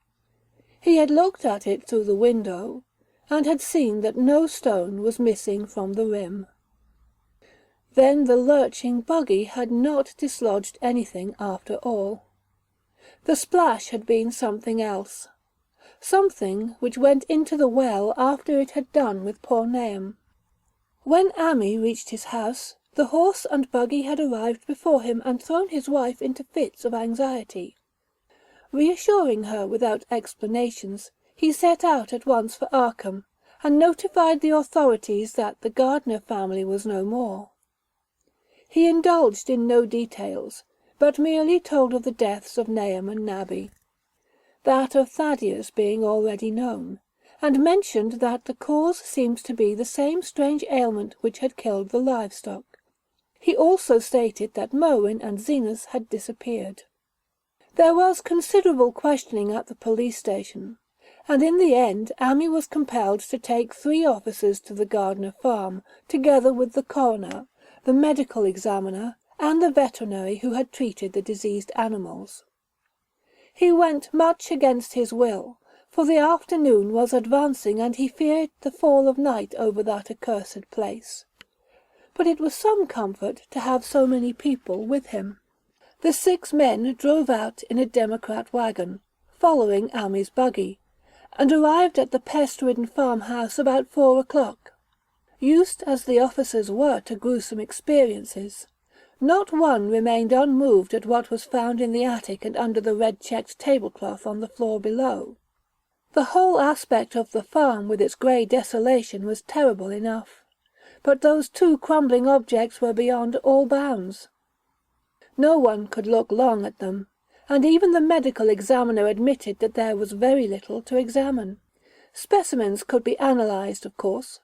He had looked at it through the window, and had seen that no stone was missing from the rim. Then the lurching buggy had not dislodged anything after all. The splash had been something else, something which went into the well after it had done with poor Nahum. When Amy reached his house, the horse and buggy had arrived before him and thrown his wife into fits of anxiety. Reassuring her without explanations, he set out at once for Arkham, and notified the authorities that the Gardner family was no more. He indulged in no details, but merely told of the deaths of Nahum and Nabby, that of Thaddeus being already known, and mentioned that the cause seemed to be the same strange ailment which had killed the livestock. He also stated that Merwin and Zenas had disappeared. There was considerable questioning at the police station, and in the end Amy was compelled to take 3 officers to the Gardner farm, together with the coroner, the medical examiner, and the veterinary who had treated the diseased animals. He went much against his will, for the afternoon was advancing and he feared the fall of night over that accursed place. But it was some comfort to have so many people with him. The 6 men drove out in a Democrat wagon, following Amy's buggy, and arrived at the pest-ridden farmhouse about 4 o'clock. Used as the officers were to gruesome experiences, not one remained unmoved at what was found in the attic and under the red-checked tablecloth on the floor below. The whole aspect of the farm with its grey desolation was terrible enough, but those 2 crumbling objects were beyond all bounds. No one could look long at them, and even the medical examiner admitted that there was very little to examine. Specimens could be analysed, of course,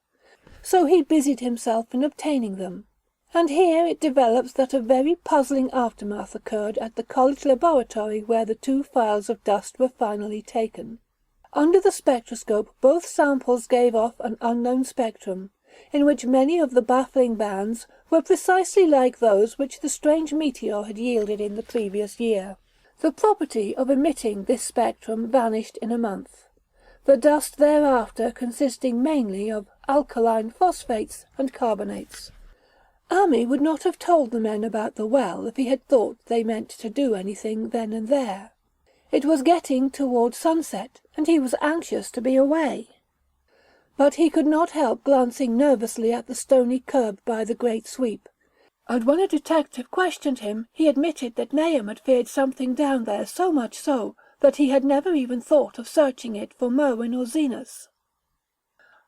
so he busied himself in obtaining them, and here it develops that a very puzzling aftermath occurred at the college laboratory where the 2 phials of dust were finally taken. Under the spectroscope both samples gave off an unknown spectrum, in which many of the baffling bands were precisely like those which the strange meteor had yielded in the previous year. The property of emitting this spectrum vanished in a month, the dust thereafter consisting mainly of alkaline phosphates and carbonates. Amy would not have told the men about the well if he had thought they meant to do anything then and there. It was getting toward sunset, and he was anxious to be away. But he could not help glancing nervously at the stony curb by the great sweep, and when a detective questioned him, he admitted that Nahum had feared something down there, so much so that he had never even thought of searching it for Merwin or Zenas.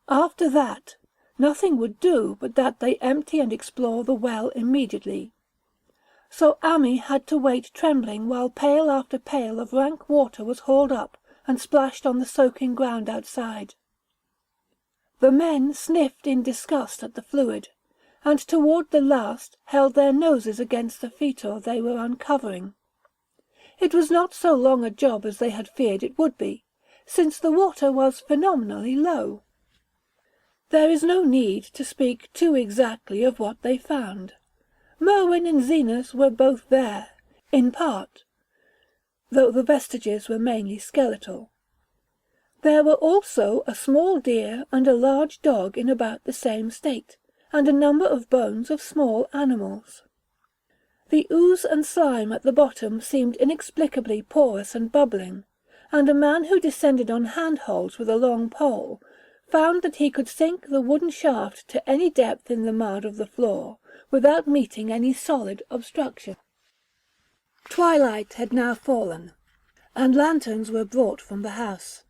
After that, nothing would do but that they empty and explore the well immediately. So Amy had to wait trembling while pail after pail of rank water was hauled up and splashed on the soaking ground outside. The men sniffed in disgust at the fluid, and toward the last held their noses against the fetor they were uncovering. It was not so long a job as they had feared it would be, since the water was phenomenally low. There is no need to speak too exactly of what they found. Merwin and Zenas were both there, in part, though the vestiges were mainly skeletal. There were also a small deer and a large dog in about the same state, and a number of bones of small animals. The ooze and slime at the bottom seemed inexplicably porous and bubbling, and a man who descended on handholds with a long pole found that he could sink the wooden shaft to any depth in the mud of the floor without meeting any solid obstruction. Twilight had now fallen, and lanterns were brought from the house.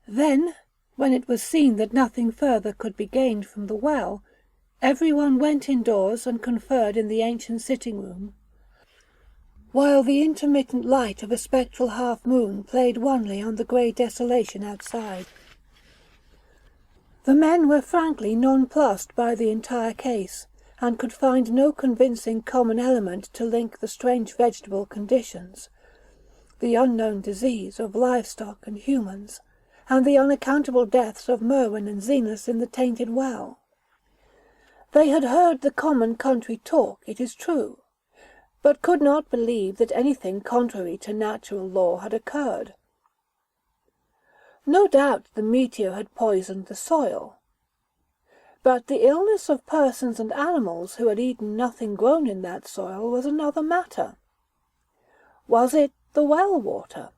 Then, when it was seen that nothing further could be gained from the well, everyone went indoors and conferred in the ancient sitting-room, while the intermittent light of a spectral half-moon played wanly on the grey desolation outside. The men were frankly nonplussed by the entire case, and could find no convincing common element to link the strange vegetable conditions, the unknown disease of livestock and humans, and the unaccountable deaths of Merwin and Zenas in the tainted well. They had heard the common country talk, it is true, but could not believe that anything contrary to natural law had occurred. No doubt the meteor had poisoned the soil, but the illness of persons and animals who had eaten nothing grown in that soil was another matter. Was it the well water?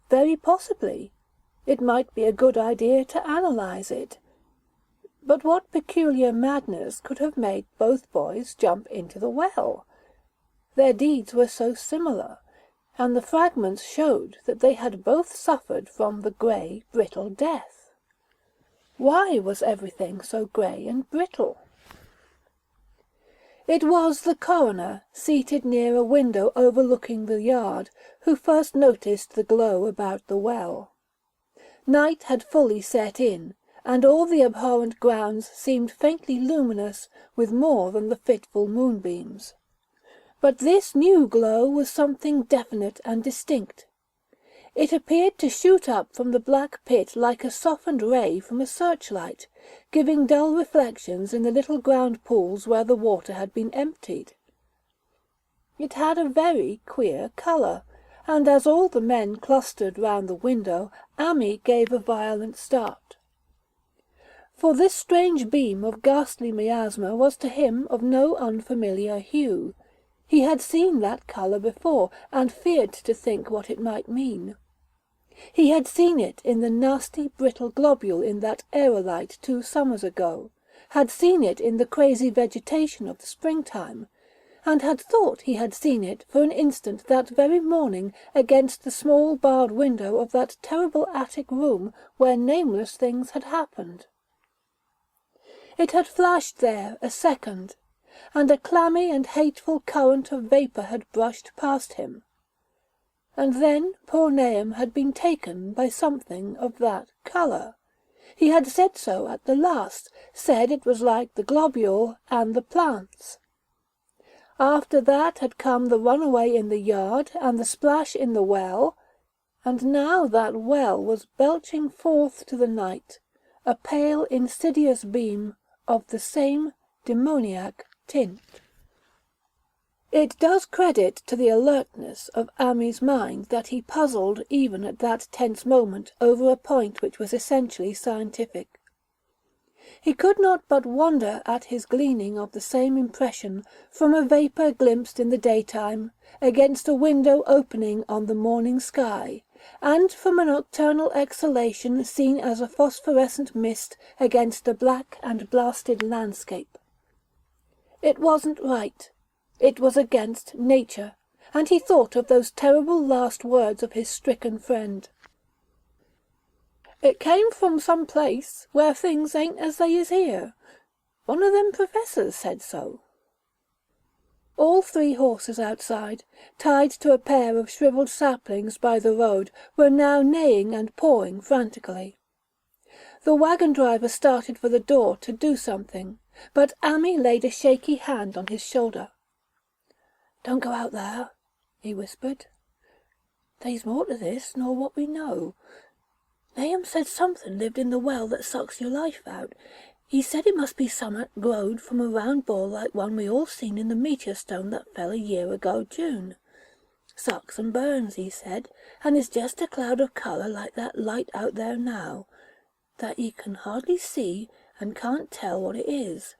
Very possibly. It might be a good idea to analyze it. But what peculiar madness could have made both boys jump into the well? Their deeds were so similar, and the fragments showed that they had both suffered from the grey, brittle death. Why was everything so grey and brittle? It was the coroner, seated near a window overlooking the yard, who first noticed the glow about the well. Night had fully set in, and all the abhorrent grounds seemed faintly luminous with more than the fitful moonbeams. But this new glow was something definite and distinct. It appeared to shoot up from the black pit like a softened ray from a searchlight, giving dull reflections in the little ground pools where the water had been emptied. It had a very queer colour, and as all the men clustered round the window, Amy gave a violent start. For this strange beam of ghastly miasma was to him of no unfamiliar hue. He had seen that colour before, and feared to think what it might mean. He had seen it in the nasty brittle globule in that aerolite 2 summers ago, had seen it in the crazy vegetation of the springtime, and had thought he had seen it for an instant that very morning against the small barred window of that terrible attic room where nameless things had happened. It had flashed there a second, and a clammy and hateful current of vapour had brushed past him. And then poor Nahum had been taken by something of that colour. He had said so at the last, said it was like the globule and the plants. After that had come the runaway in the yard and the splash in the well, and now that well was belching forth to the night a pale, insidious beam of the same demoniac tint. It does credit to the alertness of Amy's mind that he puzzled even at that tense moment over a point which was essentially scientific. He could not but wonder at his gleaning of the same impression from a vapour glimpsed in the daytime against a window opening on the morning sky, and from a nocturnal exhalation seen as a phosphorescent mist against a black and blasted landscape. It wasn't right. It was against nature, and he thought of those terrible last words of his stricken friend. It came from some place where things ain't as they is here. One of them professors said so. All 3 horses outside, tied to a pair of shrivelled saplings by the road, were now neighing and pawing frantically. The wagon-driver started for the door to do something, but Amy laid a shaky hand on his shoulder. "Don't go out there," he whispered. "There's more to this nor what we know. Nahum said something lived in the well that sucks your life out. He said it must be summat growed from a round ball like one we all seen in the meteor stone that fell a year ago June. Sucks and burns, he said, and is just a cloud of colour like that light out there now, that ye can hardly see and can't tell what it is.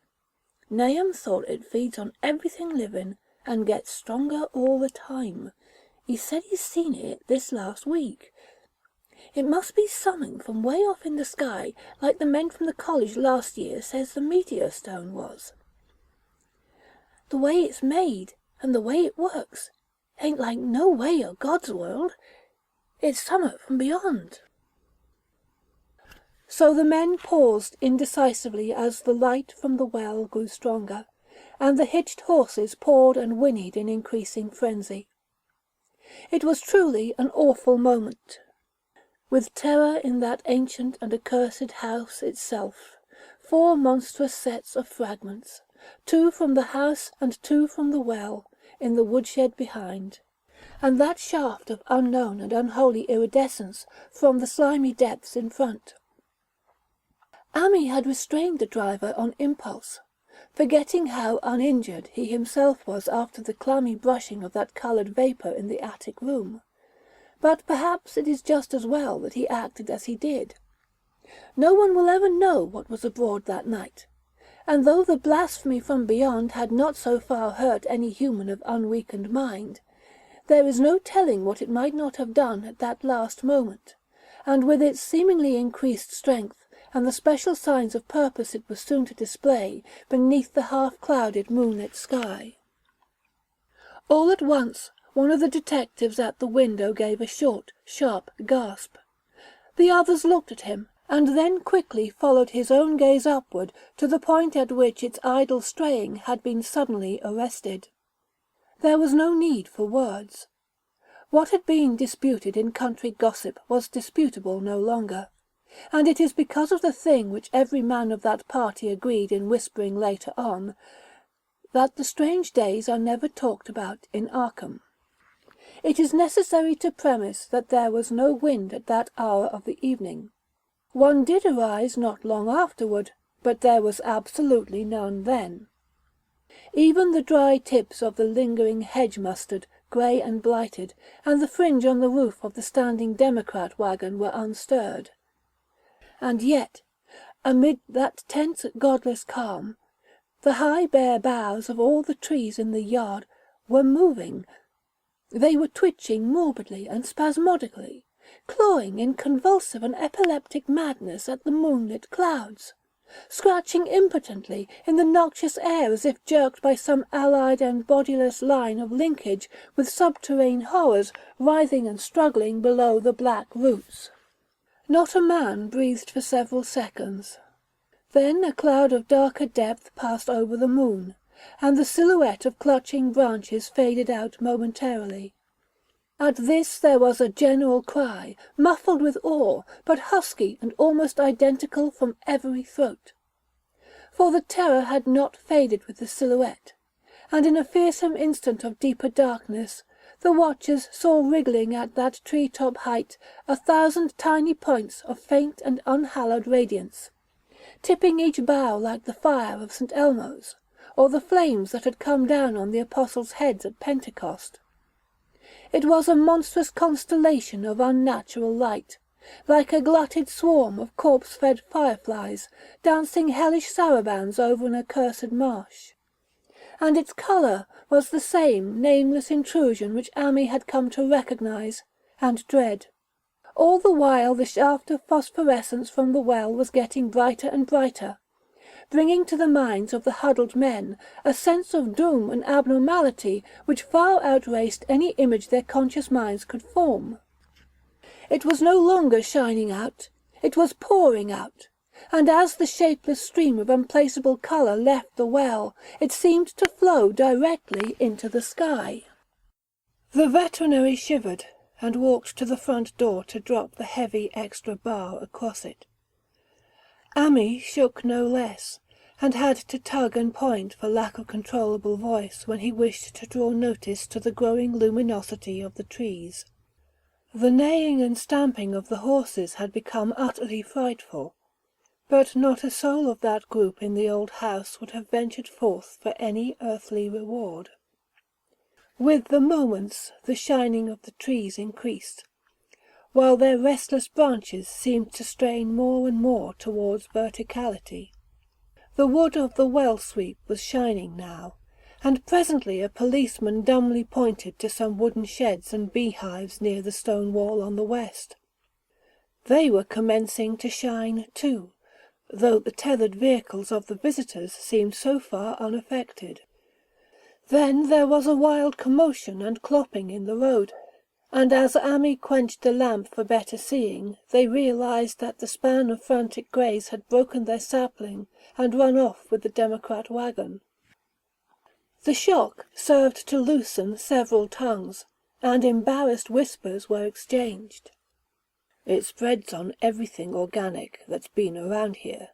Nahum thought it feeds on everything living, and gets stronger all the time. He said he's seen it this last week. It must be something from way off in the sky, like the men from the college last year says the meteor stone was. The way it's made, and the way it works, ain't like no way o' God's world. It's summat from beyond." So the men paused indecisively as the light from the well grew stronger, and the hitched horses pawed and whinnied in increasing frenzy. It was truly an awful moment. With terror in that ancient and accursed house itself, 4 monstrous sets of fragments, 2 from the house and 2 from the well, in the woodshed behind, and that shaft of unknown and unholy iridescence from the slimy depths in front. Ammi had restrained the driver on impulse, forgetting how uninjured he himself was after the clammy brushing of that coloured vapour in the attic room. But perhaps it is just as well that he acted as he did. No one will ever know what was abroad that night, and though the blasphemy from beyond had not so far hurt any human of unweakened mind, there is no telling what it might not have done at that last moment, and with its seemingly increased strength, and the special signs of purpose it was soon to display beneath the half-clouded moonlit sky. All at once, one of the detectives at the window gave a short, sharp gasp. The others looked at him, and then quickly followed his own gaze upward to the point at which its idle straying had been suddenly arrested. There was no need for words. What had been disputed in country gossip was disputable no longer, and it is because of the thing which every man of that party agreed in whispering later on, that the strange days are never talked about in Arkham. It is necessary to premise that there was no wind at that hour of the evening. One did arise not long afterward, but there was absolutely none then. Even the dry tips of the lingering hedge mustard, grey and blighted, and the fringe on the roof of the standing Democrat wagon were unstirred. And yet, amid that tense, godless calm, the high bare boughs of all the trees in the yard were moving. They were twitching morbidly and spasmodically, clawing in convulsive and epileptic madness at the moonlit clouds, scratching impotently in the noxious air as if jerked by some allied and bodiless line of linkage with subterrane horrors writhing and struggling below the black roots. Not a man breathed for several seconds. Then a cloud of darker depth passed over the moon, and the silhouette of clutching branches faded out momentarily. At this there was a general cry, muffled with awe, but husky and almost identical from every throat. For the terror had not faded with the silhouette, and in a fearsome instant of deeper darkness, the watchers saw wriggling at that tree-top height 1,000 tiny points of faint and unhallowed radiance, tipping each bough like the fire of St. Elmo's, or the flames that had come down on the apostles' heads at Pentecost. It was a monstrous constellation of unnatural light, like a glutted swarm of corpse-fed fireflies, dancing hellish sarabands over an accursed marsh. And its colour was the same nameless intrusion which Ammi had come to recognize and dread. All the while the shaft of phosphorescence from the well was getting brighter and brighter, bringing to the minds of the huddled men a sense of doom and abnormality which far outraced any image their conscious minds could form. It was no longer shining out, it was pouring out, and as the shapeless stream of unplaceable colour left the well, it seemed to flow directly into the sky. The veterinary shivered, and walked to the front door to drop the heavy extra bar across it. Ammi shook no less, and had to tug and point for lack of controllable voice when he wished to draw notice to the growing luminosity of the trees. The neighing and stamping of the horses had become utterly frightful, but not a soul of that group in the old house would have ventured forth for any earthly reward. With the moments the shining of the trees increased, while their restless branches seemed to strain more and more towards verticality. The wood of the well-sweep was shining now, and presently a policeman dumbly pointed to some wooden sheds and beehives near the stone wall on the west. They were commencing to shine too, though the tethered vehicles of the visitors seemed so far unaffected. Then there was a wild commotion and clopping in the road, and as Amy quenched the lamp for better seeing, they realized that the span of frantic greys had broken their sapling and run off with the Democrat wagon. The shock served to loosen several tongues, and embarrassed whispers were exchanged. "It spreads on everything organic that's been around here,"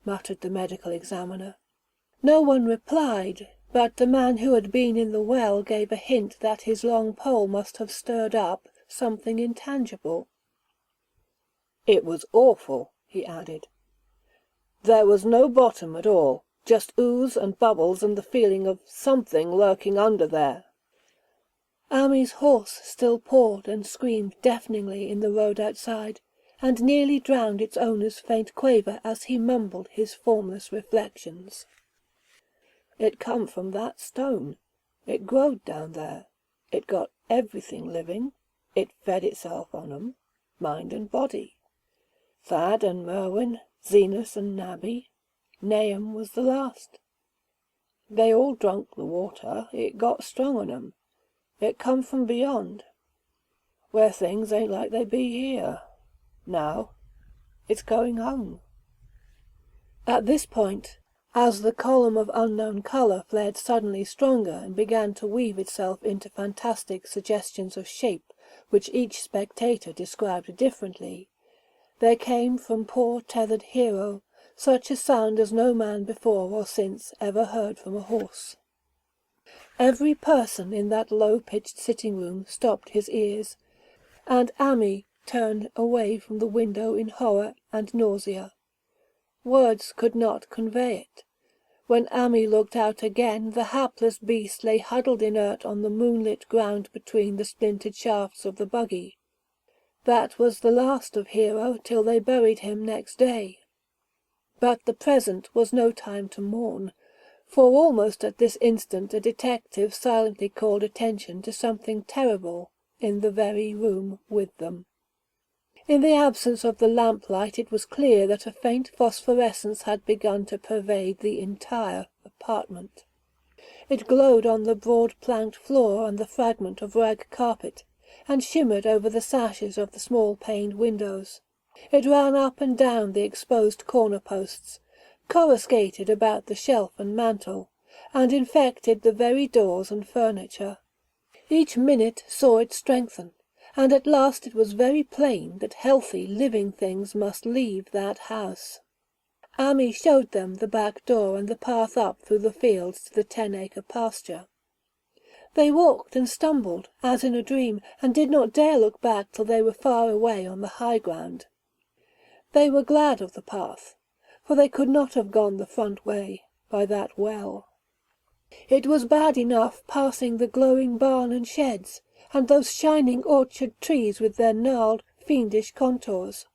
muttered the medical examiner. No one replied, but the man who had been in the well gave a hint that his long pole must have stirred up something intangible. "It was awful," he added. "There was no bottom at all, just ooze and bubbles and the feeling of something lurking under there." Amy's horse still pawed and screamed deafeningly in the road outside, and nearly drowned its owner's faint quaver as he mumbled his formless reflections. "It come from that stone. It growed down there. It got everything living. It fed itself on 'em, mind and body. Thad and Merwin, Zenas and Nabby. Nahum was the last. They all drunk the water. It got strong on 'em. It come from beyond, where things ain't like they be here. Now, it's going home." At this point, as the column of unknown colour flared suddenly stronger and began to weave itself into fantastic suggestions of shape which each spectator described differently, there came from poor tethered Hero such a sound as no man before or since ever heard from a horse. Every person in that low-pitched sitting-room stopped his ears, and Amy turned away from the window in horror and nausea. Words could not convey it. When Amy looked out again, the hapless beast lay huddled inert on the moonlit ground between the splintered shafts of the buggy. That was the last of Hero till they buried him next day. But the present was no time to mourn, for almost at this instant a detective silently called attention to something terrible in the very room with them. In the absence of the lamplight it was clear that a faint phosphorescence had begun to pervade the entire apartment. It glowed on the broad planked floor and the fragment of rag carpet, and shimmered over the sashes of the small paned windows. It ran up and down the exposed corner posts, coruscated about the shelf and mantel, and infected the very doors and furniture. Each minute saw it strengthen, and at last it was very plain that healthy living things must leave that house. Amy showed them the back door and the path up through the fields to the 10-acre pasture. They walked and stumbled, as in a dream, and did not dare look back till they were far away on the high ground. They were glad of the path, for they could not have gone the front way, by that well. It was bad enough passing the glowing barn and sheds, and those shining orchard trees with their gnarled, fiendish contours.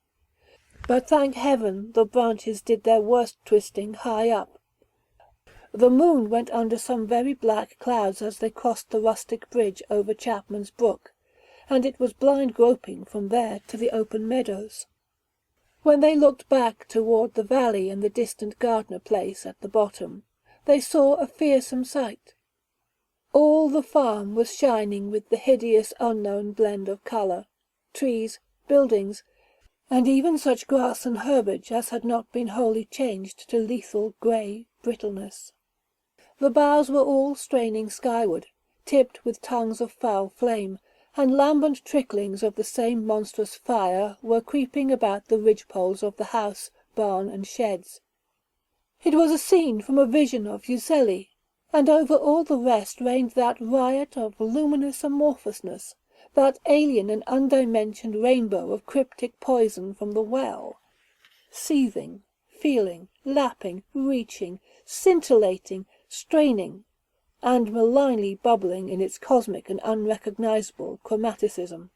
But thank heaven the branches did their worst twisting high up. The moon went under some very black clouds as they crossed the rustic bridge over Chapman's Brook, and it was blind groping from there to the open meadows. When they looked back toward the valley and the distant Gardner place at the bottom, they saw a fearsome sight. All the farm was shining with the hideous unknown blend of colour, trees, buildings, and even such grass and herbage as had not been wholly changed to lethal grey brittleness. The boughs were all straining skyward, tipped with tongues of foul flame, and lambent tricklings of the same monstrous fire were creeping about the ridgepoles of the house, barn, and sheds. It was a scene from a vision of Fuseli, and over all the rest reigned that riot of luminous amorphousness, that alien and undimensioned rainbow of cryptic poison from the well, seething, feeling, lapping, reaching, scintillating, straining, and malignly bubbling in its cosmic and unrecognizable chromaticism.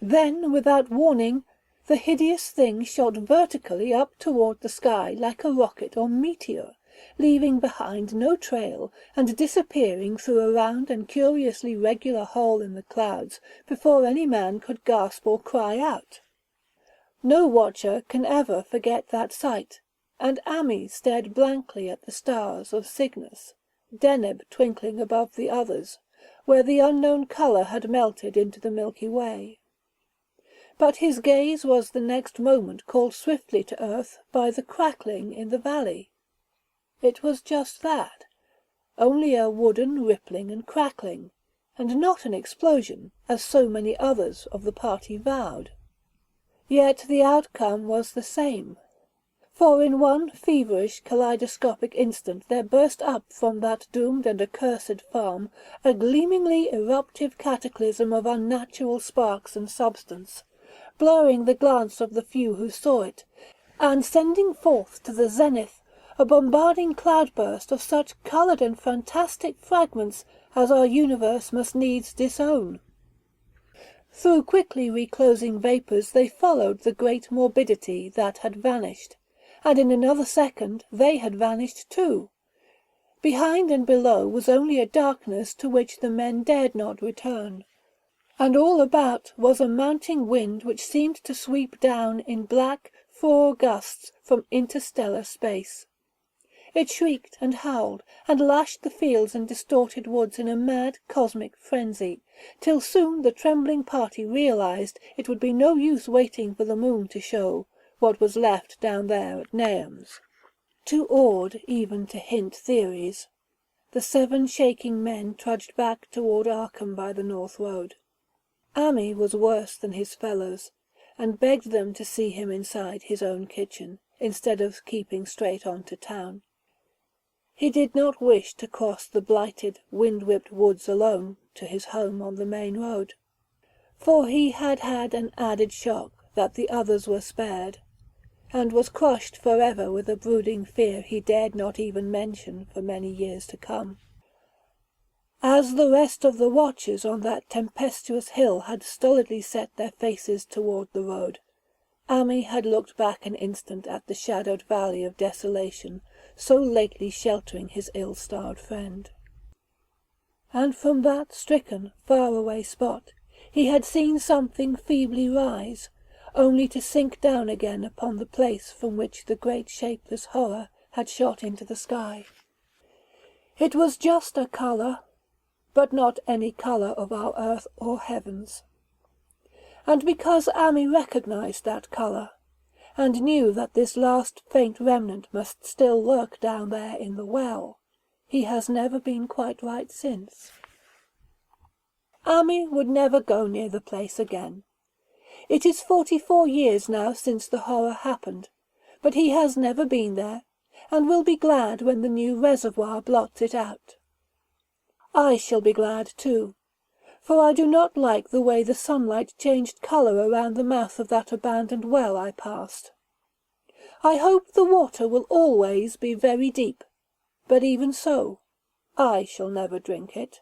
Then, without warning, the hideous thing shot vertically up toward the sky like a rocket or meteor, leaving behind no trail, and disappearing through a round and curiously regular hole in the clouds before any man could gasp or cry out. No watcher can ever forget that sight, and Amy stared blankly at the stars of Cygnus, Deneb twinkling above the others, where the unknown colour had melted into the Milky Way. But his gaze was the next moment called swiftly to earth by the crackling in the valley. It was just that, only a wooden rippling and crackling, and not an explosion, as so many others of the party vowed. Yet the outcome was the same, for in one feverish kaleidoscopic instant there burst up from that doomed and accursed farm a gleamingly eruptive cataclysm of unnatural sparks and substance, blurring the glance of the few who saw it, and sending forth to the zenith a bombarding cloudburst of such coloured and fantastic fragments as our universe must needs disown. Through quickly reclosing vapours they followed the great morbidity that had vanished, and in another second they had vanished too. Behind and below was only a darkness to which the men dared not return, and all about was a mounting wind which seemed to sweep down in black, frore gusts from interstellar space. It shrieked and howled, and lashed the fields and distorted woods in a mad cosmic frenzy, till soon the trembling party realized it would be no use waiting for the moon to show what was left down there at Nahum's. Too awed even to hint theories, the 7 shaking men trudged back toward Arkham by the north road. Ami was worse than his fellows, and begged them to see him inside his own kitchen, instead of keeping straight on to town. He did not wish to cross the blighted, wind-whipped woods alone to his home on the main road, for he had had an added shock that the others were spared, and was crushed forever with a brooding fear he dared not even mention for many years to come. As the rest of the watchers on that tempestuous hill had stolidly set their faces toward the road, Ami had looked back an instant at the shadowed valley of desolation so lately sheltering his ill-starred friend. And from that stricken, far-away spot he had seen something feebly rise, only to sink down again upon the place from which the great shapeless horror had shot into the sky. It was just a colour, but not any colour of our earth or heavens. And because Ami recognized that colour, and knew that this last faint remnant must still lurk down there in the well, he has never been quite right since. Ami would never go near the place again. It is 44 years now since the horror happened, but he has never been there, and will be glad when the new reservoir blots it out. I shall be glad too, for I do not like the way the sunlight changed colour around the mouth of that abandoned well I passed. I hope the water will always be very deep, but even so, I shall never drink it.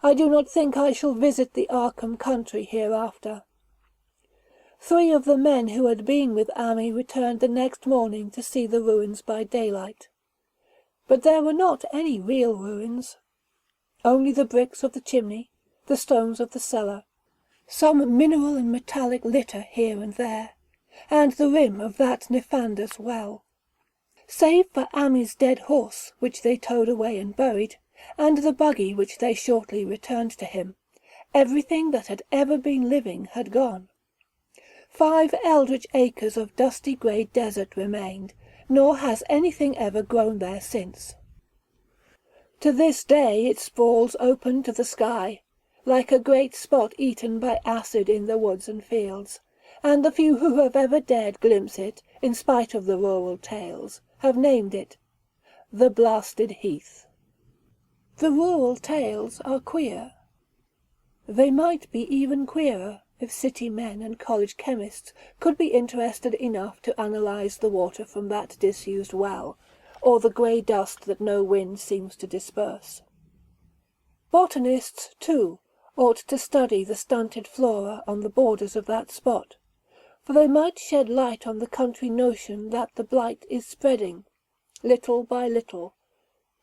I do not think I shall visit the Arkham country hereafter. 3 of the men who had been with Ami returned the next morning to see the ruins by daylight. But there were not any real ruins. Only the bricks of the chimney, the stones of the cellar, some mineral and metallic litter here and there, and the rim of that nefandous well. Save for Ami's dead horse, which they towed away and buried, and the buggy which they shortly returned to him, everything that had ever been living had gone. 5 eldritch acres of dusty grey desert remained, nor has anything ever grown there since. To this day it sprawls open to the sky, like a great spot eaten by acid in the woods and fields, and the few who have ever dared glimpse it, in spite of the rural tales, have named it the blasted heath. The rural tales are queer. They might be even queerer if city men and college chemists could be interested enough to analyze the water from that disused well, or the grey dust that no wind seems to disperse. Botanists, too, ought to study the stunted flora on the borders of that spot, for they might shed light on the country notion that the blight is spreading, little by little,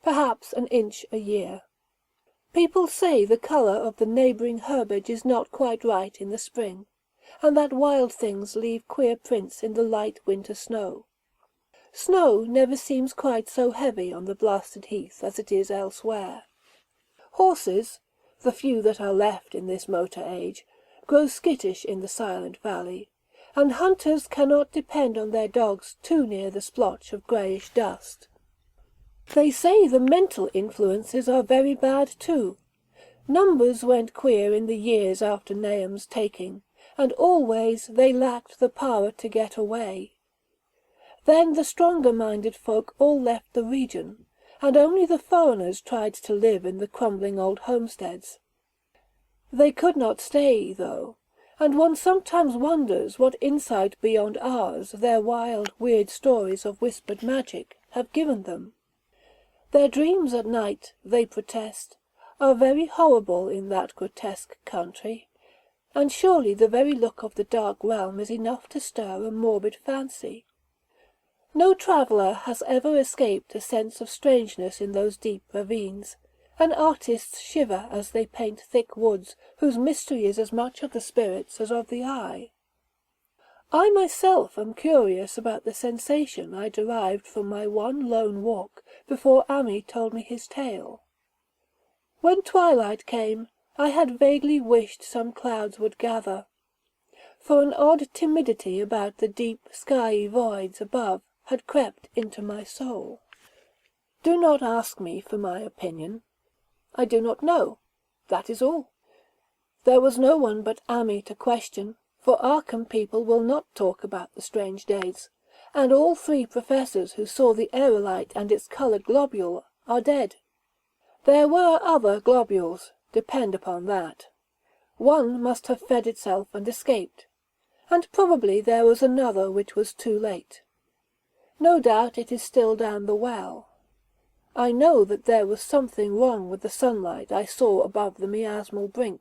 perhaps an inch a year. People say the colour of the neighbouring herbage is not quite right in the spring, and that wild things leave queer prints in the light winter snow. Snow never seems quite so heavy on the blasted heath as it is elsewhere. Horses, the few that are left in this motor age, grow skittish in the silent valley, and hunters cannot depend on their dogs too near the splotch of greyish dust. They say the mental influences are very bad too. Numbers went queer in the years after Nahum's taking, and always they lacked the power to get away. Then the stronger-minded folk all left the region, and only the foreigners tried to live in the crumbling old homesteads. They could not stay, though, and one sometimes wonders what insight beyond ours their wild, weird stories of whispered magic have given them. Their dreams at night, they protest, are very horrible in that grotesque country, and surely the very look of the dark realm is enough to stir a morbid fancy. No traveller has ever escaped a sense of strangeness in those deep ravines, and artists shiver as they paint thick woods whose mystery is as much of the spirits as of the eye. I myself am curious about the sensation I derived from my one lone walk before Ami told me his tale. When twilight came, I had vaguely wished some clouds would gather, for an odd timidity about the deep, skiey voids above had crept into my soul. Do not ask me for my opinion. I do not know. That is all. There was no one but Ami to question, for Arkham people will not talk about the strange days, and all 3 professors who saw the aerolite and its coloured globule are dead. There were other globules, depend upon that. One must have fed itself and escaped, and probably there was another which was too late. No doubt it is still down the well. I know that there was something wrong with the sunlight I saw above the miasmal brink.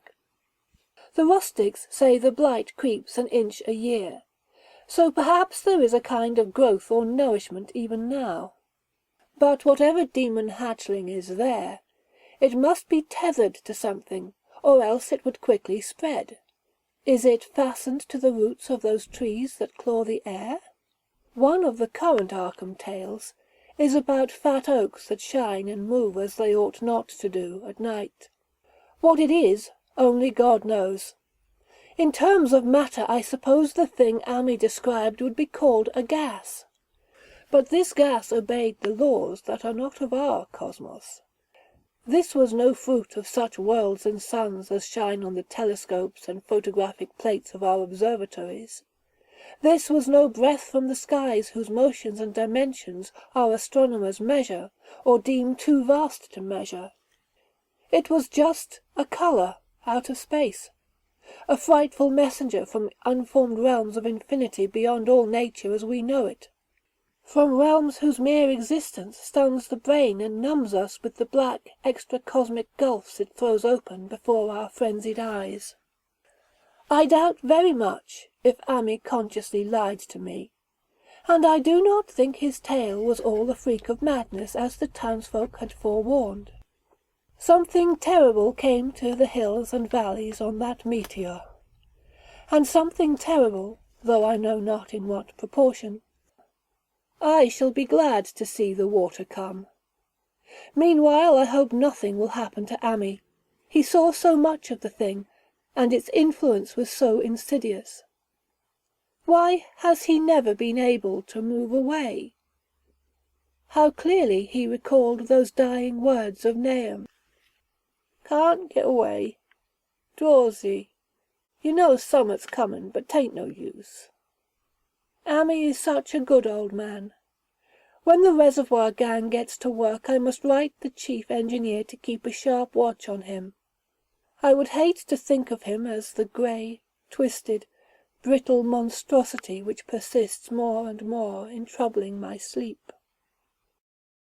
The rustics say the blight creeps an inch a year, so perhaps there is a kind of growth or nourishment even now. But whatever demon hatchling is there, it must be tethered to something, or else it would quickly spread. Is it fastened to the roots of those trees that claw the air? One of the current Arkham tales is about fat oaks that shine and move as they ought not to do at night. What it is, only God knows. In terms of matter, I suppose the thing Ami described would be called a gas. But this gas obeyed the laws that are not of our cosmos. This was no fruit of such worlds and suns as shine on the telescopes and photographic plates of our observatories. This was no breath from the skies whose motions and dimensions our astronomers measure, or deem too vast to measure. It was just a colour out of space, a frightful messenger from unformed realms of infinity beyond all nature as we know it, from realms whose mere existence stuns the brain and numbs us with the black, extra-cosmic gulfs it throws open before our frenzied eyes. I doubt very much if Ami consciously lied to me, and I do not think his tale was all a freak of madness as the townsfolk had forewarned. Something terrible came to the hills and valleys on that meteor, and something terrible, though I know not in what proportion. I shall be glad to see the water come. Meanwhile I hope nothing will happen to Ami. He saw so much of the thing, and its influence was so insidious. Why has he never been able to move away? How clearly he recalled those dying words of Nahum. "Can't get away. Drawsy. You know summat's comin', but 'tain't no use." Ami is such a good old man. When the reservoir gang gets to work I must write the chief engineer to keep a sharp watch on him. I would hate to think of him as the grey, twisted, brittle monstrosity which persists more and more in troubling my sleep.